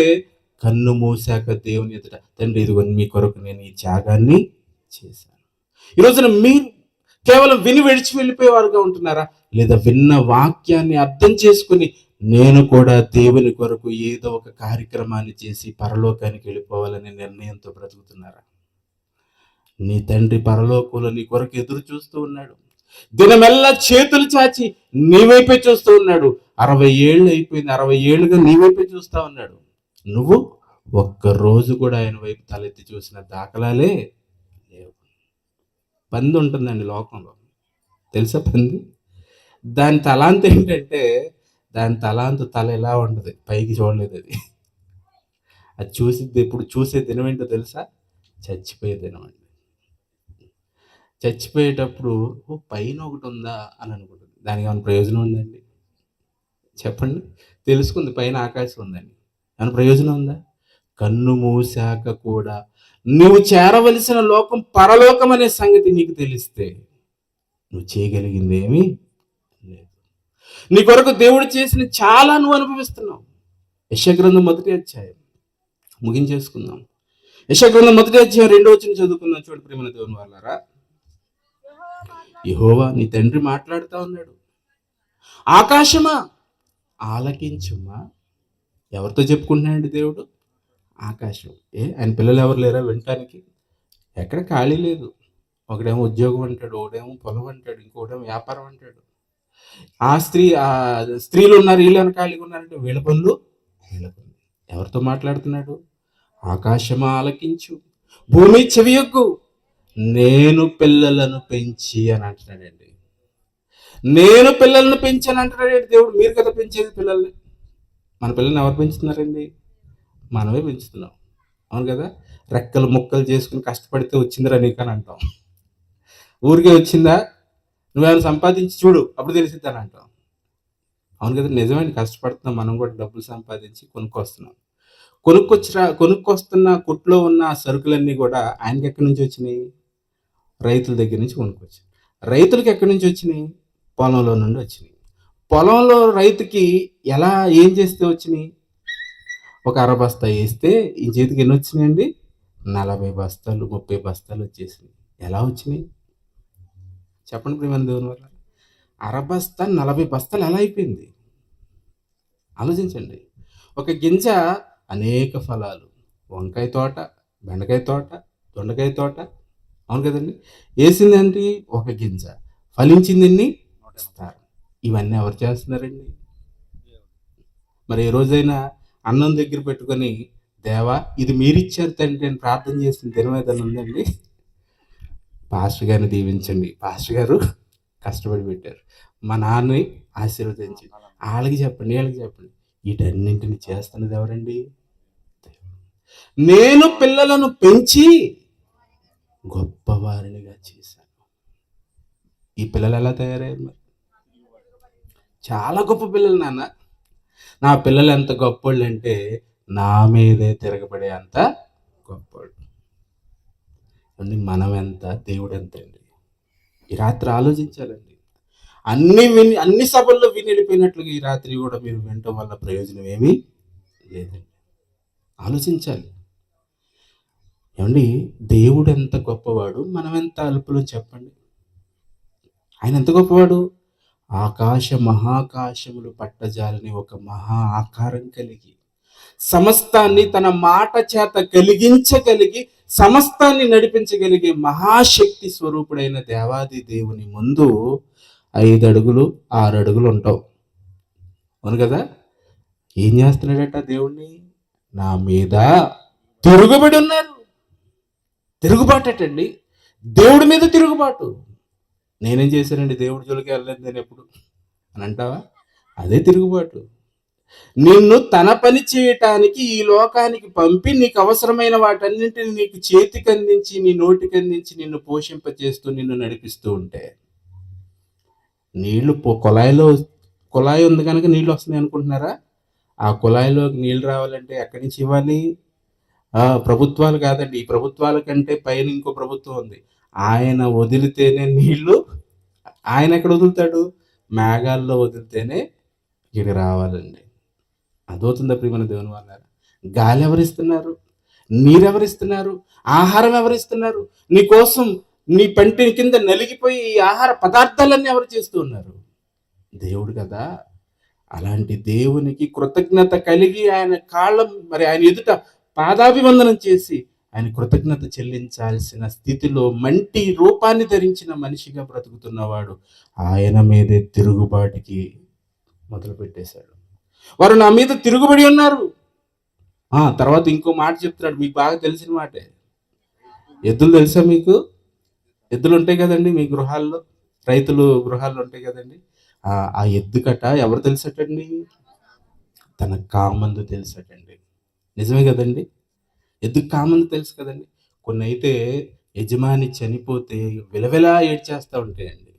కన్ను మూసాక దేవుని ఎదుట తండ్రి ఇదిగో మీ కొరకు నేను ఈ త్యాగాన్ని చేశాను. ఈ రోజున మీరు కేవలం విని విడిచి వెళ్ళిపోయేవారుగా ఉంటున్నారా? లేదా విన్న వాక్యాన్ని అర్థం చేసుకుని నేను కూడా దేవుని కొరకు ఏదో ఒక కార్యక్రమాన్ని చేసి పరలోకానికి వెళ్ళిపోవాలనే నిర్ణయంతో బ్రతుకుతున్నారా? నీ తండ్రి పరలోకంలో నీ కొరకు ఎదురు చూస్తూ ఉన్నాడు. దినమెల్లా చేతులు చాచి నీ వైపే చూస్తూ ఉన్నాడు. 60 ఏళ్ళు అయిపోయింది, 60 ఏళ్ళుగా నీ వైపే చూస్తా ఉన్నాడు. నువ్వు ఒక్కరోజు కూడా ఆయన వైపు తలెత్తి చూసిన దాఖలాలే లేవు. పంది ఉంటుందండి లోకంలో, తెలుసా పంది? దాని తలాంత ఏంటంటే, దాని తలాంత తల ఎలా ఉంటుంది, పైకి చూడలేదు అది. అది చూసిద్ది, ఎప్పుడు చూసే దినం ఏంటో తెలుసా? చచ్చిపోయే దినం అండి. చచ్చిపోయేటప్పుడు ఓ పైన ఒకటి ఉందా అని అనుకుంటుంది. దానికి ఏమైనా ప్రయోజనం ఉందండి? చెప్పండి. తెలుసుకుంది పైన ఆకాశం ఉందని, ఏమైనా ప్రయోజనం ఉందా? కన్ను మూసాక కూడా నువ్వు చేరవలసిన లోకం పరలోకం అనే సంగతి నీకు తెలిస్తే నువ్వు చేయగలిగింది ఏమీ లేదు. నీ కొరకు దేవుడు చేసిన చాలా నువ్వు అనుభవిస్తున్నావు. యెషయా గ్రంథం 1వ అధ్యాయం ముగించేసుకుందాం. యెషయా గ్రంథం 1వ అధ్యాయం 2వ వచనం చదువుకుందాం. చూడు ప్రియమైన దేవుని వాళ్ళారా, యెహోవా నీ తండ్రి మాట్లాడుతూ ఉన్నాడు. ఆకాశమా ఆలకించుమా. ఎవరితో చెప్పుకుంటున్నాడండి దేవుడు? ఆకాశం. ఆయన పిల్లలు ఎవరు లేరా వినటానికి? ఎక్కడ ఖాళీ లేదు. ఒకడేమో ఉద్యోగం అంటాడు, ఒకడేమో పొలం అంటాడు, ఇంకోటేమో వ్యాపారం అంటాడు. ఆ స్త్రీలు ఉన్నారు, వీళ్ళని ఖాళీగా ఉన్నారంటే వీళ్ళ పనులు వీళ్ళ పనులు. ఎవరితో మాట్లాడుతున్నాడు? ఆకాశమా ఆలకించు, భూమి చెవియొగ్గు, నేను పిల్లలను పెంచి అని అంటున్నాడండి. నేను పిల్లలను పెంచాను అంటున్నాడు దేవుడు. మీరు కదా పెంచేది పిల్లల్ని. మన పిల్లల్ని ఎవరు పెంచుతున్నారండి? మనమే పెంచుతున్నాం, అవును కదా? రెక్కలు ముక్కలు చేసుకుని కష్టపడితే వచ్చిందిరా నీకు అని అంటాం. ఊరికే వచ్చిందా? నువ్వేమైనా సంపాదించి చూడు అప్పుడు తెలిసిద్ది అని అంటాం, అవును కదా? నిజమైన కష్టపడుతున్నాం మనం కూడా, డబ్బులు సంపాదించి కొనుక్కొస్తున్నాం. కొనుక్కొస్తున్న కొట్లో ఉన్న సరుకులన్నీ కూడా ఆయనకి ఎక్కడి నుంచి వచ్చినాయి? రైతుల దగ్గర నుంచి కొనుక్కొచ్చాయి. రైతులకి ఎక్కడి నుంచి వచ్చినాయి? పొలంలో నుండి వచ్చినాయి. పొలంలో రైతుకి ఎలా ఏం చేస్తే వచ్చినాయి? ఒక 60 బస్తా వేస్తే ఈ చేతికి ఎన్ని వచ్చినాయండి? 40 బస్తాలు 30 బస్తాలు వచ్చేసినాయి. ఎలా వచ్చినాయి చెప్పండి ప్రియమైన దేవుని వల్ల? 60 బస్తా 40 బస్తాలు ఎలా అయిపోయింది? ఆలోచించండి. ఒక గింజ అనేక ఫలాలు, వంకాయ తోట, బెండకాయ తోట, దొండకాయ తోట, అవును కదండి? వేసిందండి ఒక గింజ, ఫలించింది ఇస్తారు. ఇవన్నీ ఎవరు చేస్తున్నారండి? మరి ఏ రోజైనా అన్నం దగ్గర పెట్టుకొని దేవా ఇది మీరిచ్చారు తండ్రి అని ప్రార్థన చేసిన దినం ఏదైనా ఉందండి? పాస్టర్ గారిని దీవించండి, పాస్టర్ గారు కష్టపడి పెట్టారు, మా నాన్నని ఆశీర్వదించండి, వాళ్ళకి చెప్పండి వీళ్ళకి చెప్పండి. వీటన్నింటిని చేస్తున్నది ఎవరండి? నేను పిల్లలను పెంచి గొప్పవారినిగా చేశాను. ఈ పిల్లలు ఎలా తయారయ్యారు? మరి చాలా గొప్ప పిల్లలు నాన్న. నా పిల్లలు ఎంత గొప్పోళ్ళు అంటే నా మీదే తిరగబడే అంత గొప్పోళ్ళు. మనం ఎంత, దేవుడు ఎంత అండి? ఈ రాత్రి ఆలోచించాలండి. అన్ని సభల్లో విని వెళ్ళిపోయినట్లుగా ఈ రాత్రి కూడా మీరు వినటం వల్ల ప్రయోజనం ఏమీ లేదండి. ఆలోచించాలి. ఏమండి, దేవుడు ఎంత గొప్పవాడు, మనం ఎంత అల్పులు చెప్పండి. ఆయన ఎంత గొప్పవాడు? ఆకాశ మహాకాశములు పట్టజాలని ఒక మహా ఆకారం కలిగి, సమస్తాన్ని తన మాట చేత కలిగించగలిగి, సమస్తాన్ని నడిపించగలిగే మహాశక్తి స్వరూపుడైన దేవాది దేవుని ముందు 5 అడుగులు 6 అడుగులు ఉంటావు, అవును కదా? ఏం చేస్తున్నాడట దేవుణ్ణి? నా మీద తిరుగుబడి ఉన్నారు. తిరుగుబాటండి. దేవుడి మీద తిరుగుబాటు. నేనేం చేశానండి, దేవుడి జోలికి వెళ్ళలేదు నేను ఎప్పుడు అని అంటావా? అదే తిరుగుబాటు. నిన్ను తన పని చేయటానికి ఈ లోకానికి పంపి నీకు అవసరమైన వాటన్నింటిని నీకు చేతికి అందించి, నీ నోటికి అందించి, నిన్ను పోషింపచేస్తూ నిన్ను నడిపిస్తూ ఉంటే, నీళ్లు కుళాయి ఉంది కనుక నీళ్ళు వస్తున్నాయి అనుకుంటున్నారా? ఆ కుళాయిలోకి నీళ్ళు రావాలంటే ఎక్కడి నుంచి ఇవ్వాలి? ప్రభుత్వాలు కాదండి. ఈ ప్రభుత్వాల కంటే పైన ఇంకో ప్రభుత్వం ఉంది. ఆయన వదిలితేనే నీళ్లు. ఆయన ఎక్కడ వదులుతాడు? మేఘాల్లో వదిలితేనే ఇక్కడికి రావాలండి. అదవుతుందా ప్రియమైన దేవుని వాళ్ళారా? గాలి ఎవరిస్తున్నారు? నీరెవరిస్తున్నారు? ఆహారం ఎవరిస్తున్నారు? నీ కోసం నీ పంటి కింద నలిగిపోయి ఈ ఆహార పదార్థాలన్నీ ఎవరు చేస్తూ ఉన్నారు? దేవుడు కదా. అలాంటి దేవునికి కృతజ్ఞత కలిగి ఆయన మరి ఆయన ఎదుట పాదాభివందనం చేసి ఆయన కృతజ్ఞత చెల్లించాల్సిన స్థితిలో మంటి రూపాన్ని ధరించిన మనిషిగా బ్రతుకుతున్నవాడు ఆయన మీదే తిరుగుబాటుకి మొదలు పెట్టేశాడు. వారు నా మీద తిరుగుబడి ఉన్నారు. తర్వాత ఇంకో మాట చెప్తున్నాడు, మీకు బాగా తెలిసిన మాటే. ఎద్దులు తెలుసా మీకు? ఎద్దులు ఉంటాయి కదండి మీ గృహాల్లో, రైతులు గృహాల్లో ఉంటాయి కదండి. ఆ ఎద్దు కట ఎవరు తెలుసటండి? తన కామందు తెలుసటండి. నిజమే కదండి. ఎద్దుకు కామందు తెలుసు కదండి. కొన్ని అయితే యజమాని చనిపోతే విలవిలా ఏడ్చేస్తూ ఉంటాయండి.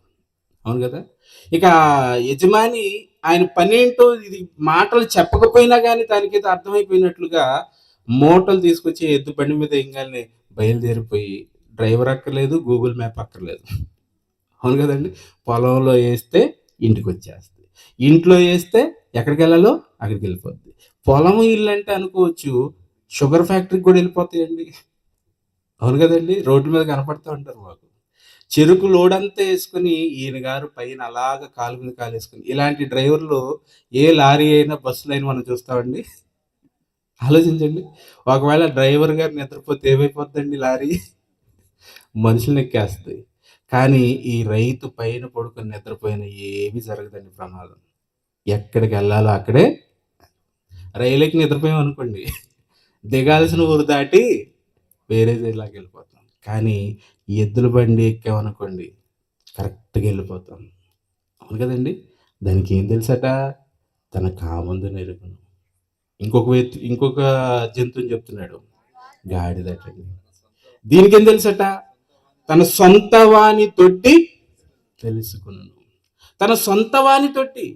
అవును కదా. ఇక యజమాని ఆయన పని ఏంటో ఇది మాటలు చెప్పకపోయినా కానీ దానికైతే అర్థమైపోయినట్లుగా మూటలు తీసుకొచ్చి ఎద్దు బండి మీద ఇంగానే బయలుదేరిపోయి, డ్రైవర్ అక్కర్లేదు, గూగుల్ మ్యాప్ అక్కర్లేదు. అవును కదండి. పొలంలో వేస్తే ఇంటికి వచ్చేస్తుంది, ఇంట్లో వేస్తే ఎక్కడికి వెళ్ళాలో అక్కడికి వెళ్ళిపోద్ది. పొలం ఇల్లు అంటే అనుకోవచ్చు, షుగర్ ఫ్యాక్టరీకి కూడా వెళ్ళిపోతాయండి. అవును కదండి. రోడ్డు మీద కనపడుతూ ఉంటారు మాకు. చెరుకు లోడ్ అంతా వేసుకుని ఈయన గారు పైన అలాగ కాలు మీద కాలు వేసుకుని, ఇలాంటి డ్రైవర్లు ఏ లారీ అయినా బస్సులు అయినా మనం చూస్తామండి. ఆలోచించండి. ఒకవేళ డ్రైవర్ గారు నిద్రపోతే ఏమైపోద్దండి లారీ? మనుషుల్ని ఎక్కేస్తుంది. కానీ ఈ రైతు పైన పడుకొని నిద్రపోయిన ఏమీ జరగదండి ప్రమాదం. ఎక్కడికి వెళ్ళాలో అక్కడే. రైలుకి నిద్రపోయాం అనుకోండి, దిగాల్సిన ఊరు దాటి వేరే జిల్లాకి వెళ్ళిపోతాం. కానీ ఎద్దుల బండి ఎక్కామనుకోండి, కరెక్ట్గా వెళ్ళిపోతాం. అవును కదండి. దానికి ఏం తెలుసట? తన కామందు నెరుగును. ఇంకొక జంతువుని చెప్తున్నాడు, గాడిదటండి. దీనికి ఏం తెలుసట? తన సొంత వాని తొట్టి తెలుసుకును. తన సొంత వాని తొట్టి.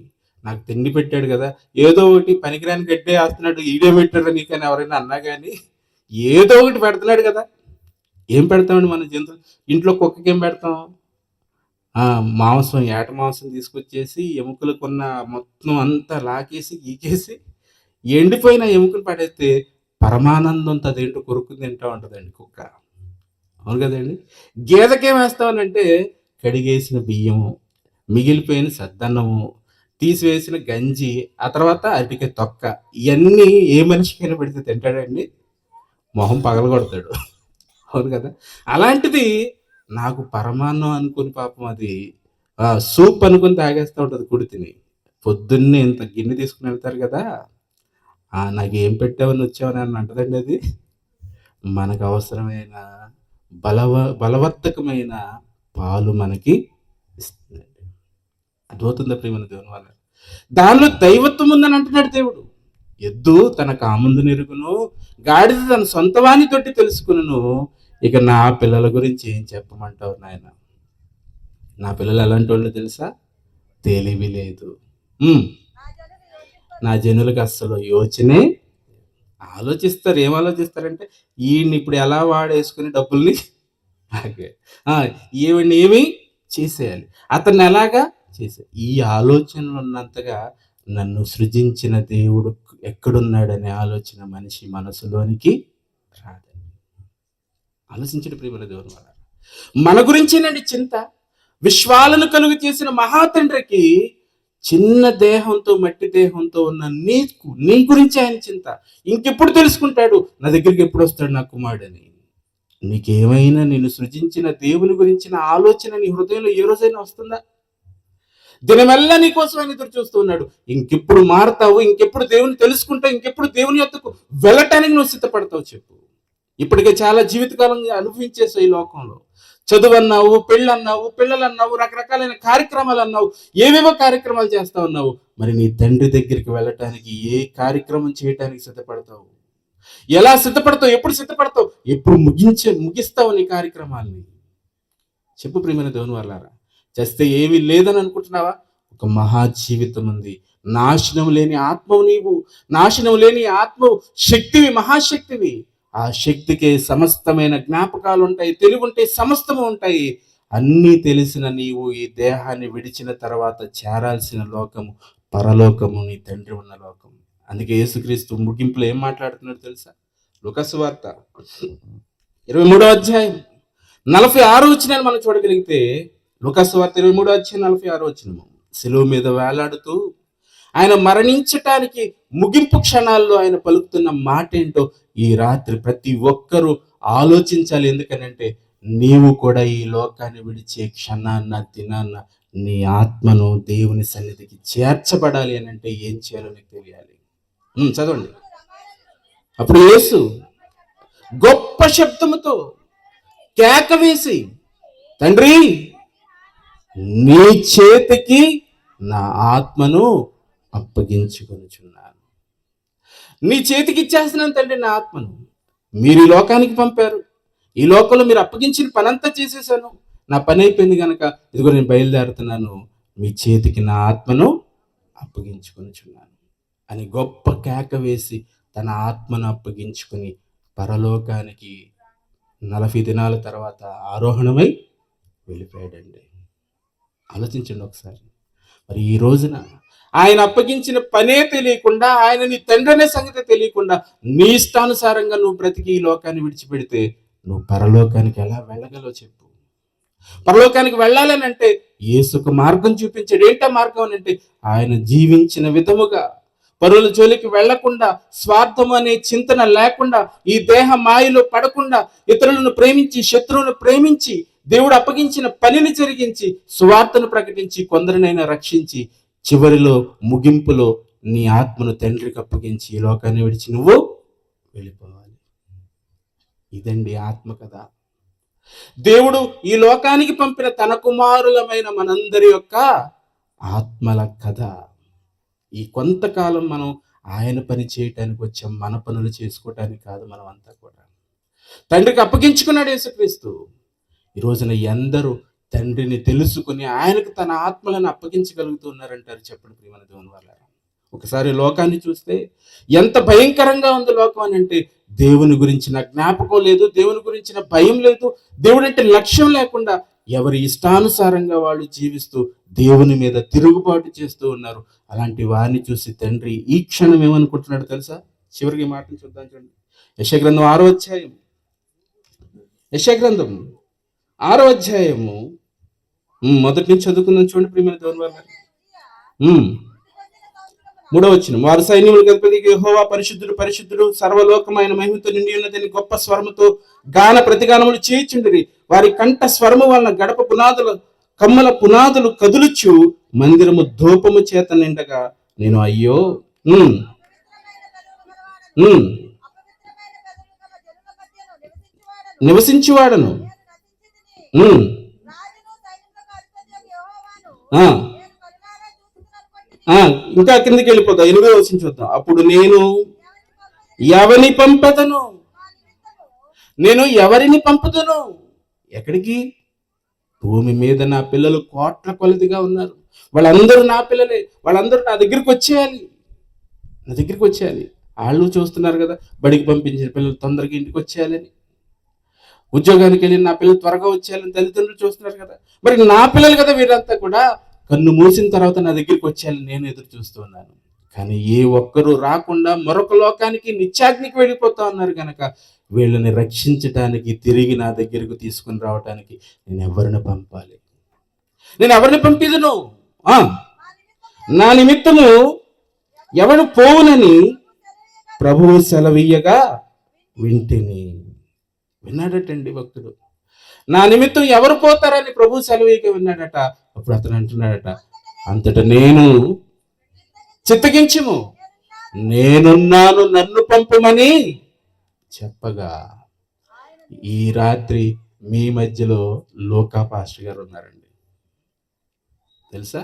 నాకు తిండి పెట్టాడు కదా, ఏదో ఒకటి పనికిరాని గడ్డే వేస్తున్నాడు, ఈడే పెట్టాడు నీకని ఎవరైనా అన్నా కానీ ఏదో ఒకటి పెడుతున్నాడు కదా. ఏం పెడతామండి మన జంతువులు? ఇంట్లో కుక్కకి ఏం పెడతాం? మాంసం, ఏట మాంసం తీసుకొచ్చేసి ఎముకలకున్న మొత్తం అంతా లాకేసి గీకేసి ఎండిపోయిన ఎముకలు పడేస్తే పరమానందంతో అదేంటో కొరుకుని తింటూ ఉంటుందండి కుక్క. అవును కదండి. గేదెకేం వేస్తామనంటే కడిగేసిన బియ్యము, మిగిలిపోయిన సద్దన్నము, తీసివేసిన గంజి, ఆ తర్వాత అరటికాయ తొక్క, ఇవన్నీ ఏ మనిషికైనా పెడితే తింటాడండి? మొహం పగలగొడతాడు. అవును కదా. అలాంటిది నాకు పరమాన్నం అనుకుని పాపం అది సూప్ అనుకుని తాగేస్తూ ఉంటుంది కుడి తిని. పొద్దున్నే ఇంత గిన్నె తీసుకుని వెళ్తారు కదా, నాకు ఏం పెట్టావని వచ్చావని అని అంటదండి అది. మనకు అవసరమైన బలవర్ధకమైన పాలు మనకి ఇస్తుందండి. అర్థమవుతుందా ప్రియమైన దేవుని వల్ల? దానిలో దైవత్వం ఉందని అంటున్నాడు దేవుడు. ఎద్దు తన కామందు నెరుగును, గాడిద తన సొంత వాని తోటి తెలుసుకును. ఇక నా పిల్లల గురించి ఏం చెప్పమంటావు నాయన? నా పిల్లలు ఎలాంటి వాళ్ళు తెలుసా? తెలివి లేదు. నా జనులకు అస్సలు యోచనే. ఆలోచిస్తారు. ఏం ఆలోచిస్తారంటే ఈయన్ని ఇప్పుడు ఎలా వాడేసుకుని డబ్బుల్ని ఈవిడ్ని ఏమి చేసేయాలి, అతన్ని ఎలాగా చేసేయాలి. ఈ ఆలోచనలు ఉన్నంతగా నన్ను సృజించిన దేవుడు ఎక్కడున్నాడనే ఆలోచన మనిషి మనసులోనికి రాదండి. ఆలోచించండి ప్రియమైన దేవుని వల్ల. మన గురించేనండి చింత. విశ్వాలను కలుగు చేసిన మహాతండ్రికి చిన్న దేహంతో, మట్టి దేహంతో ఉన్న నీ గురించి ఆయన చింత. ఇంకెప్పుడు తెలుసుకుంటాడు నా దగ్గరికి ఎప్పుడు వస్తాడు నా కుమారుడని? నీకేమైనా నిన్ను సృజించిన దేవుని గురించిన ఆలోచన నీ హృదయంలో ఏ రోజైనా వస్తుందా? దినమెల్లా నీ కోసం ఆయన ఎదురు చూస్తూ ఉన్నాడు. ఇంకెప్పుడు మారుతావు? ఇంకెప్పుడు దేవుని తెలుసుకుంటావు? ఇంకెప్పుడు దేవుని యొద్దకు వెళ్ళటానికి నువ్వు సిద్ధపడతావు? చెప్పు. ఇప్పటికే చాలా జీవితకాలంగా అనుభవించేసావు ఈ లోకంలో. చదువు అన్నావు, పెళ్ళి అన్నావు, పిల్లలు అన్నావు, రకరకాలైన కార్యక్రమాలు అన్నావు, ఏవేవో కార్యక్రమాలు చేస్తా ఉన్నావు. మరి నీ తండ్రి దగ్గరికి వెళ్ళటానికి ఏ కార్యక్రమం చేయటానికి సిద్ధపడతావు? ఎలా సిద్ధపడతావు? ఎప్పుడు సిద్ధపడతావు? ఎప్పుడు ముగిస్తావు నీ కార్యక్రమాల్ని? చెప్పు ప్రియమైన దేవుని వాళ్ళారా. చేస్తే ఏమీ లేదని అనుకుంటున్నావా? ఒక మహా జీవితం ఉంది. నాశనం లేని ఆత్మవు నీవు. నాశనం లేని ఆత్మవు శక్తివి, మహాశక్తివి. ఆ శక్తికి సమస్తమైన జ్ఞాపకాలు ఉంటాయి, తెలివి ఉంటాయి, సమస్తము ఉంటాయి. అన్నీ తెలిసిన నీవు ఈ దేహాన్ని విడిచిన తర్వాత చేరాల్సిన లోకము పరలోకము, నీ తండ్రి ఉన్న లోకము. అందుకే యేసుక్రీస్తు ముగింపులో ఏం మాట్లాడుతున్నాడు తెలుసా? లూకా సువార్త 23వ అధ్యాయం 46వ వచనాన్ని మనం చూడగలిగితే, లూకా సువార్త 23వ అధ్యాయం 46వ వచనము. శిలువ మీద వేలాడుతూ ఆయన మరణించటానికి ముగింపు క్షణాల్లో ఆయన పలుకుతున్న మాట ఏంటో ఈ రాత్రి ప్రతి ఒక్కరూ ఆలోచించాలి. ఎందుకనంటే నీవు కూడా ఈ లోకాన్ని విడిచే క్షణాన్న దినాన్న నీ ఆత్మను దేవుని సన్నిధికి చేర్చబడాలి అని అంటే ఏం చేయాలో నీకు తెలియాలి. చదవండి. అప్పుడు యేసు గొప్ప శబ్దముతో కేక వేసి, తండ్రి, నీ చేతికి నా ఆత్మను అప్పగించుకొనుచున్నాను. నీ చేతికి ఇచ్చేస్తున్నాను తండ్రి నా ఆత్మను. మీరు ఈ లోకానికి పంపారు, ఈ లోకంలో మీరు అప్పగించిన పనంతా చేసేసాను, నా పని అయిపోయింది కనుక ఇదిగో నేను బయలుదేరుతున్నాను, మీ చేతికి నా ఆత్మను అప్పగించుకొనుచున్నాను అని గొప్ప కేక వేసి తన ఆత్మను అప్పగించుకుని పరలోకానికి 40 దినాల తర్వాత ఆరోహణమై వెళ్ళిపోయాడండి. ఆలోచించండి ఒకసారి. మరి ఈ రోజున ఆయన అప్పగించిన పనే తెలియకుండా, ఆయన నీ తండ్రి అనే సంగతి తెలియకుండా నీ ఇష్టానుసారంగా నువ్వు బ్రతికి ఈ లోకాన్ని విడిచిపెడితే నువ్వు పరలోకానికి ఎలా వెళ్ళగలవు చెప్పు? పరలోకానికి వెళ్ళాలని అంటే యేసుకు మార్గం చూపించాడు. ఏంటా మార్గం అని అంటే ఆయన జీవించిన విధముగా, పరుల జోలికి వెళ్లకుండా, స్వార్థం అనే చింతన లేకుండా, ఈ దేహ మాయలో పడకుండా, ఇతరులను ప్రేమించి శత్రువులను ప్రేమించి దేవుడు అప్పగించిన పనిని జరిగించి సువార్తను ప్రకటించి కొందరినైనా రక్షించి చివరిలో ముగింపులో నీ ఆత్మను తండ్రికి అప్పగించి ఈ లోకాన్ని విడిచి నువ్వు వెళ్ళిపోవాలి. ఇదండి ఆత్మ కథ. దేవుడు ఈ లోకానికి పంపిన తన కుమారులమైన మనందరి యొక్క ఆత్మల కథ. ఈ కొంతకాలం మనం ఆయన పని చేయటానికి వచ్చాం, మన పనులు చేసుకోవటానికి కాదు. మనం అంతా కూడా తండ్రికి అప్పగించుకున్నాడు యేసుక్రీస్తు. ఈ రోజున ఎందరూ తండ్రిని తెలుసుకుని ఆయనకు తన ఆత్మలను అప్పగించగలుగుతూ ఉన్నారంటారు? చెప్పండి ప్రియమైన దేవుని వాళ్ళారా. ఒకసారి లోకాన్ని చూస్తే ఎంత భయంకరంగా ఉంది లోకం అని అంటే, దేవుని గురించిన జ్ఞాపకం లేదు, దేవుని గురించిన భయం లేదు, దేవుడు అంటే లక్ష్యం లేకుండా ఎవరి ఇష్టానుసారంగా వాళ్ళు జీవిస్తూ దేవుని మీద తిరుగుబాటు చేస్తూ ఉన్నారు. అలాంటి వారిని చూసి తండ్రి ఈ క్షణం ఏమనుకుంటున్నాడు తెలుసా? చివరికి మాటలు చూద్దాం చూడండి. యెషయా గ్రంథం 6వ అధ్యాయం, యెషయా గ్రంథం 6వ అధ్యాయము మొదటి నుంచి చదువుకుందాం చూడండి ప్రియమైన దేవుని వాళ్ళారా. 3వ వచనం. వారు సైన్యములు కలిపి యెహోవా పరిశుద్ధుడు పరిశుద్ధుడు సర్వలోకమైన మహిమతో నిండి ఉన్నదని గొప్ప స్వరముతో గాన ప్రతిగానములు చేయుచుండిరి. వారి కంఠ స్వరము వలన గడప పునాదుల కమ్మల పునాదులు కదులుచు మందిరము ధూపము చేత నిండగా నేను అయ్యో నివసించువాడను, ఇంకా కిందకి వెళ్ళిపోతాం. 8వ వచనం చూద్దాం. అప్పుడు నేను ఎవరిని పంపదను, నేను ఎవరిని పంపుతాను? ఎక్కడికి? భూమి మీద నా పిల్లలు కోట్ల కొలదిగా ఉన్నారు, వాళ్ళందరూ నా పిల్లలే, వాళ్ళందరూ నా దగ్గరికి వచ్చేయాలి, నా దగ్గరికి వచ్చేయాలి. వాళ్ళు చూస్తున్నారు కదా, బడికి పంపించిన పిల్లలు తొందరగా ఇంటికి వచ్చేయాలని, ఉద్యోగానికి వెళ్ళి నా పిల్లలు త్వరగా వచ్చేయాలని తల్లిదండ్రులు చూస్తున్నారు కదా. మరి నా పిల్లలు కదా వీళ్ళంతా కూడా, కన్ను మూసిన తర్వాత నా దగ్గరికి వచ్చేయాలని నేను ఎదురు చూస్తూ ఉన్నాను. కానీ ఏ ఒక్కరూ రాకుండా మరొక లోకానికి నిత్యాగ్నికి వెళ్ళిపోతా ఉన్నారు కనుక వీళ్ళని రక్షించడానికి, తిరిగి నా దగ్గరకు తీసుకుని రావడానికి నేను ఎవరిని పంపాలి? నేను ఎవరిని పంపిదును? నా నిమిత్తము ఎవరు పోవునని ప్రభువు సెలవీయగా వింటిని. విన్నాడటండి భక్తుడు. నా నిమిత్తం ఎవరు పోతారని ప్రభు సెలవీయగా విన్నాడట. అప్పుడు అతను అంటున్నాడట, అంతటా నేను చిత్తగించుము, నేనున్నాను, నన్ను పంపమని చెప్పగా ఈ రాత్రి మీ మధ్యలో లోకా పాస్టర్ గారు ఉన్నారండి. తెలుసా?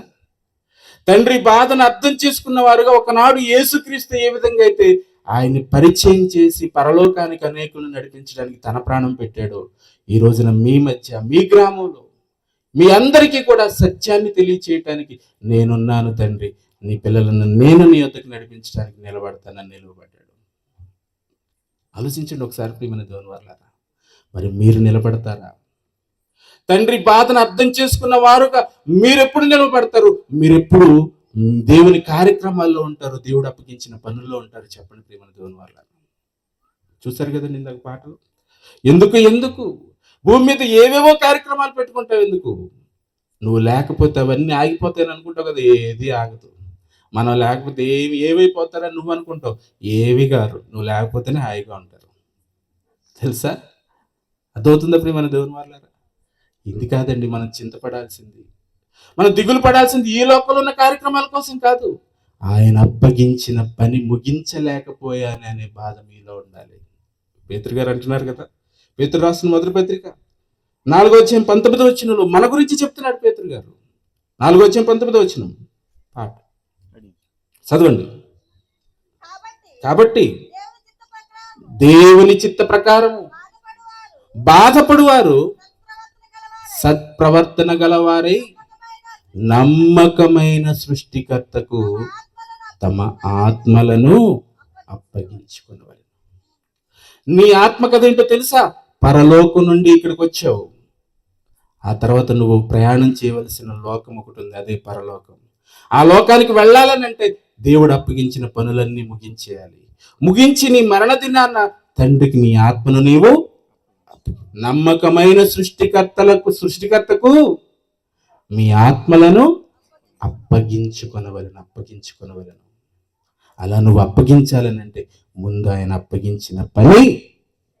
తండ్రి బాధను అర్థం చేసుకున్న వారుగా ఒకనాడు యేసుక్రీస్తు ఏ విధంగా అయితే ఆయన్ని పరిచయం చేసి పరలోకానికి అనేకులను నడిపించడానికి తన ప్రాణం పెట్టాడో, ఈ రోజున మీ మధ్య, మీ గ్రామంలో మీ అందరికీ కూడా సత్యాన్ని తెలియచేయటానికి నేనున్నాను తండ్రి, నీ పిల్లలను నేను నీ వద్దకు నడిపించడానికి నిలబడతానని నిలబడ్డాడు. ఆలోచించండి ఒకసారి ప్రియమైన దేవుని వాళ్ళారా, మరి మీరు నిలబడతారా? తండ్రి బాధను అర్థం చేసుకున్న వారుగా మీరెప్పుడు నిలబడతారు? మీరెప్పుడు దేవుని కార్యక్రమాల్లో ఉంటారు, దేవుడు అప్పగించిన పనుల్లో ఉంటారు? చెప్పండి ప్రియమైన దేవుని వాళ్ళారా. చూసారు కదండి ఇందాక పాటలు. ఎందుకు ఎందుకు భూమి మీద ఏవేవో కార్యక్రమాలు పెట్టుకుంటావు? ఎందుకు? నువ్వు లేకపోతే అవన్నీ ఆగిపోతాయని అనుకుంటావు కదా, ఏది ఆగదు. మనం లేకపోతే ఏమైపోతారని నువ్వు అనుకుంటావు, ఏవి గారు. నువ్వు లేకపోతేనే హాయిగా ఉంటారు. తెలుసా? అర్థమవుతుందా ప్రియమైన దేవుని వాళ్ళారా? ఇది కాదండి మనం చింతపడాల్సింది, మనం దిగులు పడాల్సింది ఈ లోకంలో ఉన్న కార్యక్రమాల కోసం కాదు. ఆయన అప్పగించిన పని ముగించలేకపోయాను అనే బాధ మీలో ఉండాలి. పేతురు గారు అంటున్నారు కదా, పేతురు రాసిన మొదటి పత్రిక 4:19 మన గురించి చెప్తున్నాడు పేతురు గారు. 4:19 పాట చదవండి. కాబట్టి దేవుని చిత్త ప్రకారము బాధపడువారు సత్ప్రవర్తన గలవారై నమ్మకమైన సృష్టికర్తకు తమ ఆత్మలను అప్పగించుకునేవారు. నీ ఆత్మ కథ ఏంటో తెలుసా? పరలోకం నుండి ఇక్కడికి వచ్చావు, ఆ తర్వాత నువ్వు ప్రయాణం చేయవలసిన లోకం ఒకటి ఉంది, అదే పరలోకం. ఆ లోకానికి వెళ్ళాలని అంటే దేవుడు అప్పగించిన పనులన్నీ ముగించేయాలి. ముగించి నీ మరణ దినాన్న తండ్రికి నీ ఆత్మను నీవు నమ్మకమైన సృష్టికర్తకు మీ ఆత్మలను అప్పగించుకొనవలను. అలా నువ్వు అప్పగించాలని అంటే ముందు ఆయన అప్పగించిన పని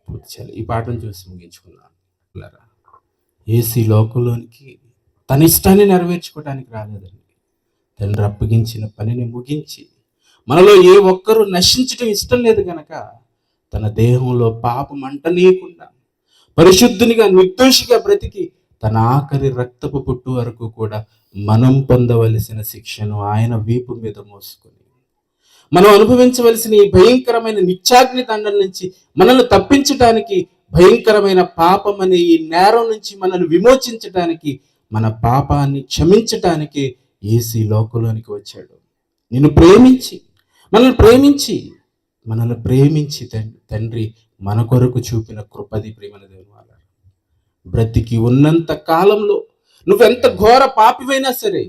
పూర్తి చేయాలి. ఈ పాఠం చూసి ముగించుకున్నాను. ఏసీ లోకంలోనికి తన ఇష్టాన్ని నెరవేర్చుకోవడానికి రాలేదండి. తండ్రి అప్పగించిన పనిని ముగించి, మనలో ఏ ఒక్కరూ నశించడం ఇష్టం లేదు గనక తన దేహంలో పాపం అంటనీయకుండా పరిశుద్ధునిగా నిర్దోషిగా బ్రతికి తన ఆఖరి రక్తపు పుట్టు వరకు కూడా మనం పొందవలసిన శిక్షను ఆయన వీపు మీద మోసుకొని మనం అనుభవించవలసిన ఈ భయంకరమైన నిత్యాగ్ని దండం నుంచి మనల్ని తప్పించడానికి, భయంకరమైన పాపం అనే ఈ నేరం నుంచి మనల్ని విమోచించడానికి, మన పాపాన్ని క్షమించటానికి యేసు లోకంలోనికి వచ్చాడు. నిన్ను ప్రేమించి మనల్ని ప్రేమించి తండ్రి మన కొరకు చూపిన కృపది ప్రేమల దేవుని వాళ్ళ. బ్రతికి ఉన్నంత కాలంలో నువ్వెంత ఘోర పాపివైనా సరే,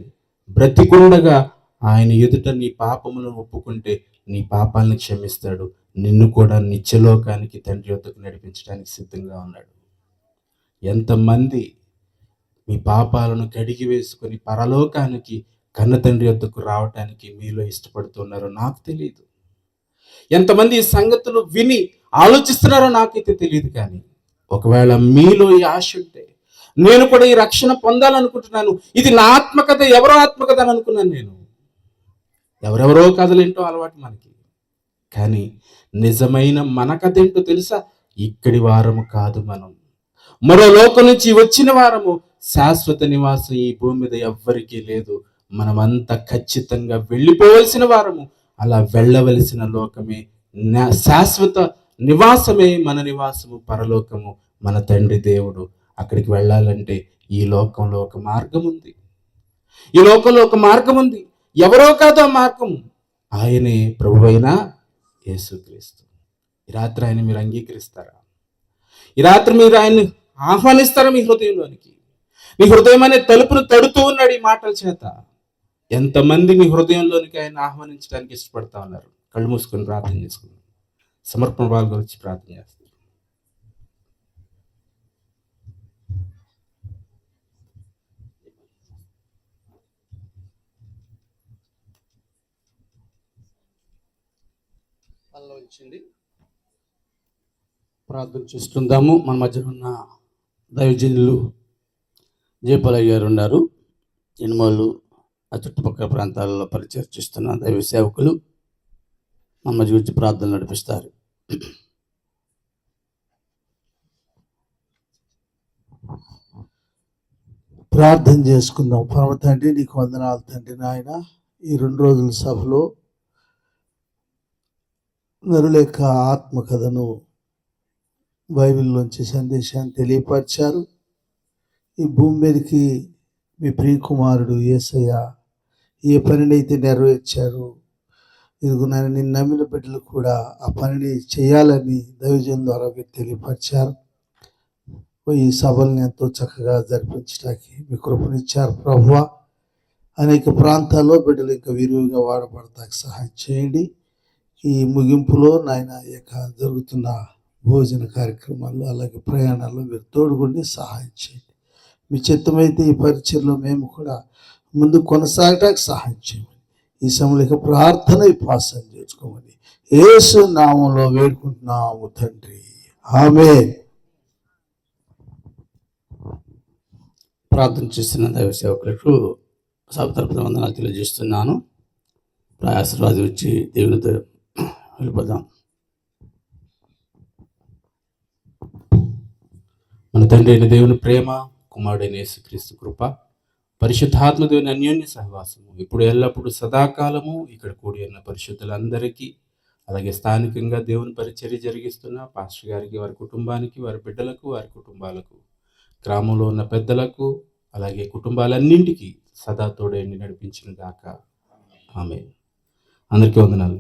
బ్రతికుండగా ఆయన ఎదుట నీ పాపములను ఒప్పుకుంటే నీ పాపాలను క్షమిస్తాడు. నిన్ను కూడా నిత్యలోకానికి తండ్రి వద్దకు నడిపించడానికి సిద్ధంగా ఉన్నాడు. ఎంతమంది మీ పాపాలను కడిగి వేసుకొని పరలోకానికి కన్న తండ్రి వద్దకు రావటానికి మీలో ఇష్టపడుతున్నారో నాకు తెలియదు. ఎంతమంది ఈ సంగతులు విని ఆలోచిస్తున్నారో నాకైతే తెలియదు. కానీ ఒకవేళ మీలో ఈ ఆశ ఉంటే, నేను కూడా ఈ రక్షణ పొందాలనుకుంటున్నాను, ఇది నా ఆత్మకథ, ఎవరో ఆత్మకథ అని అనుకున్నాను నేను. ఎవరెవరో కథలేంటో అలవాటు మనకి, కానీ నిజమైన మన కథ ఏంటో తెలుసా? ఇక్కడి వారము కాదు మనం, మరో లోకం నుంచి వచ్చిన వారము. శాశ్వత నివాసం ఈ భూమి మీద ఎవ్వరికీ లేదు. మనమంతా ఖచ్చితంగా వెళ్ళిపోవలసిన వారము. అలా వెళ్ళవలసిన లోకమే, శాశ్వత నివాసమే మన నివాసము, పరలోకము, మన తండ్రి దేవుడు. అక్కడికి వెళ్ళాలంటే ఈ లోకంలో ఒక మార్గం ఉంది. ఈ లోకంలో ఒక మార్గం ఉంది. ఎవరో కాదు ఆ మార్గం, ఆయనే ప్రభువైన యేసుక్రీస్తు. ఈ రాత్రి ఆయన మీరు అంగీకరిస్తారా? ఈ రాత్రి మీరు ఆయన్ని ఆహ్వానిస్తారా మీ హృదయంలోనికి? మీ హృదయం అనే తలుపును తడుతూ ఉన్నాడు ఈ మాటల చేత. ఎంతమంది మీ హృదయంలోనికి ఆయన ఆహ్వానించడానికి ఇష్టపడతా ఉన్నారు? కళ్ళు మూసుకొని ప్రార్థన చేసుకున్నాం. సమర్పణ వాళ్ళ గురించి ప్రార్థన చేస్తాం. ప్రార్థన చేస్తుందాము. మన మధ్య ఉన్న దైవజనులు జయపాలయ్య గారు ఉన్నారు. ఇనుమోలు ఆ చుట్టుపక్కల ప్రాంతాలలో పరిచయం చేస్తున్న దైవ సేవకులు మన మధ్య గురించి ప్రార్థన నడిపిస్తారు. ప్రార్థన చేసుకుందాం. పరమ తండ్రి, నీకు వందనాలు తండ్రి. నాయన, ఈ 2 రోజుల సభలో నరుల యొక్క ఆత్మకథను బైబిల్లోంచి సందేశాన్ని తెలియపరిచారు. ఈ భూమి మీదకి మీ ప్రియకుమారుడు యేసయ్య ఏ పనినైతే నెరవేర్చారు, ఇదిగో నాయన, నిన్ను నమ్మిన బిడ్డలు కూడా ఆ పనిని చేయాలని దైవజనం ద్వారా మీరు తెలియపరిచారు. ఈ సభల్ని ఎంతో చక్కగా జరిపించడానికి మీ కృపనిచ్చారు ప్రభువా. అనేక ప్రాంతాల్లో బిడ్డలు ఇంకా విరివిగా వాడబడతానికి సహాయం చేయండి. ఈ ముగింపులో నాయన యొక్క జరుగుతున్న భోజన కార్యక్రమాల్లో అలాగే ప్రయాణాల్లో మీరు తోడుగుండి సహాయం చేయండి. మీ చిత్తమైతే ఈ పరిచయలో మేము కూడా ముందు కొనసాగటానికి సహాయం చేయమని, ఈ సమయంలో ప్రార్థన విశ్వాసం చేసుకోమని యేసు నామంలో వేడుకుంటున్నాము తండ్రి, ఆమేన్. ప్రార్థన చేస్తున్న దైవ సేవకులకు సభ తరపున వందనాలు తెలియజేస్తున్నాను. ఆశీర్వాదం వచ్చి దేవునితో వెళ్ళిపోదాం. మన తండ్రి అయిన దేవుని ప్రేమ, కుమారుడైన యేసుక్రీస్తు కృప, పరిశుద్ధాత్మ దేవుని అన్యోన్య సహవాసము ఇప్పుడు ఎల్లప్పుడూ సదాకాలము ఇక్కడ కూడి ఉన్న పరిశుద్ధులందరికీ, అలాగే స్థానికంగా దేవుని పరిచర్య జరిగిస్తున్న పాస్టర్ గారికి, వారి కుటుంబానికి, వారి బిడ్డలకు, వారి కుటుంబాలకు, గ్రామంలో ఉన్న పెద్దలకు, అలాగే కుటుంబాలన్నింటికీ సదా తోడైండి నడిపించిన గాక. ఆమేన్. అందరికీ వందనాలు.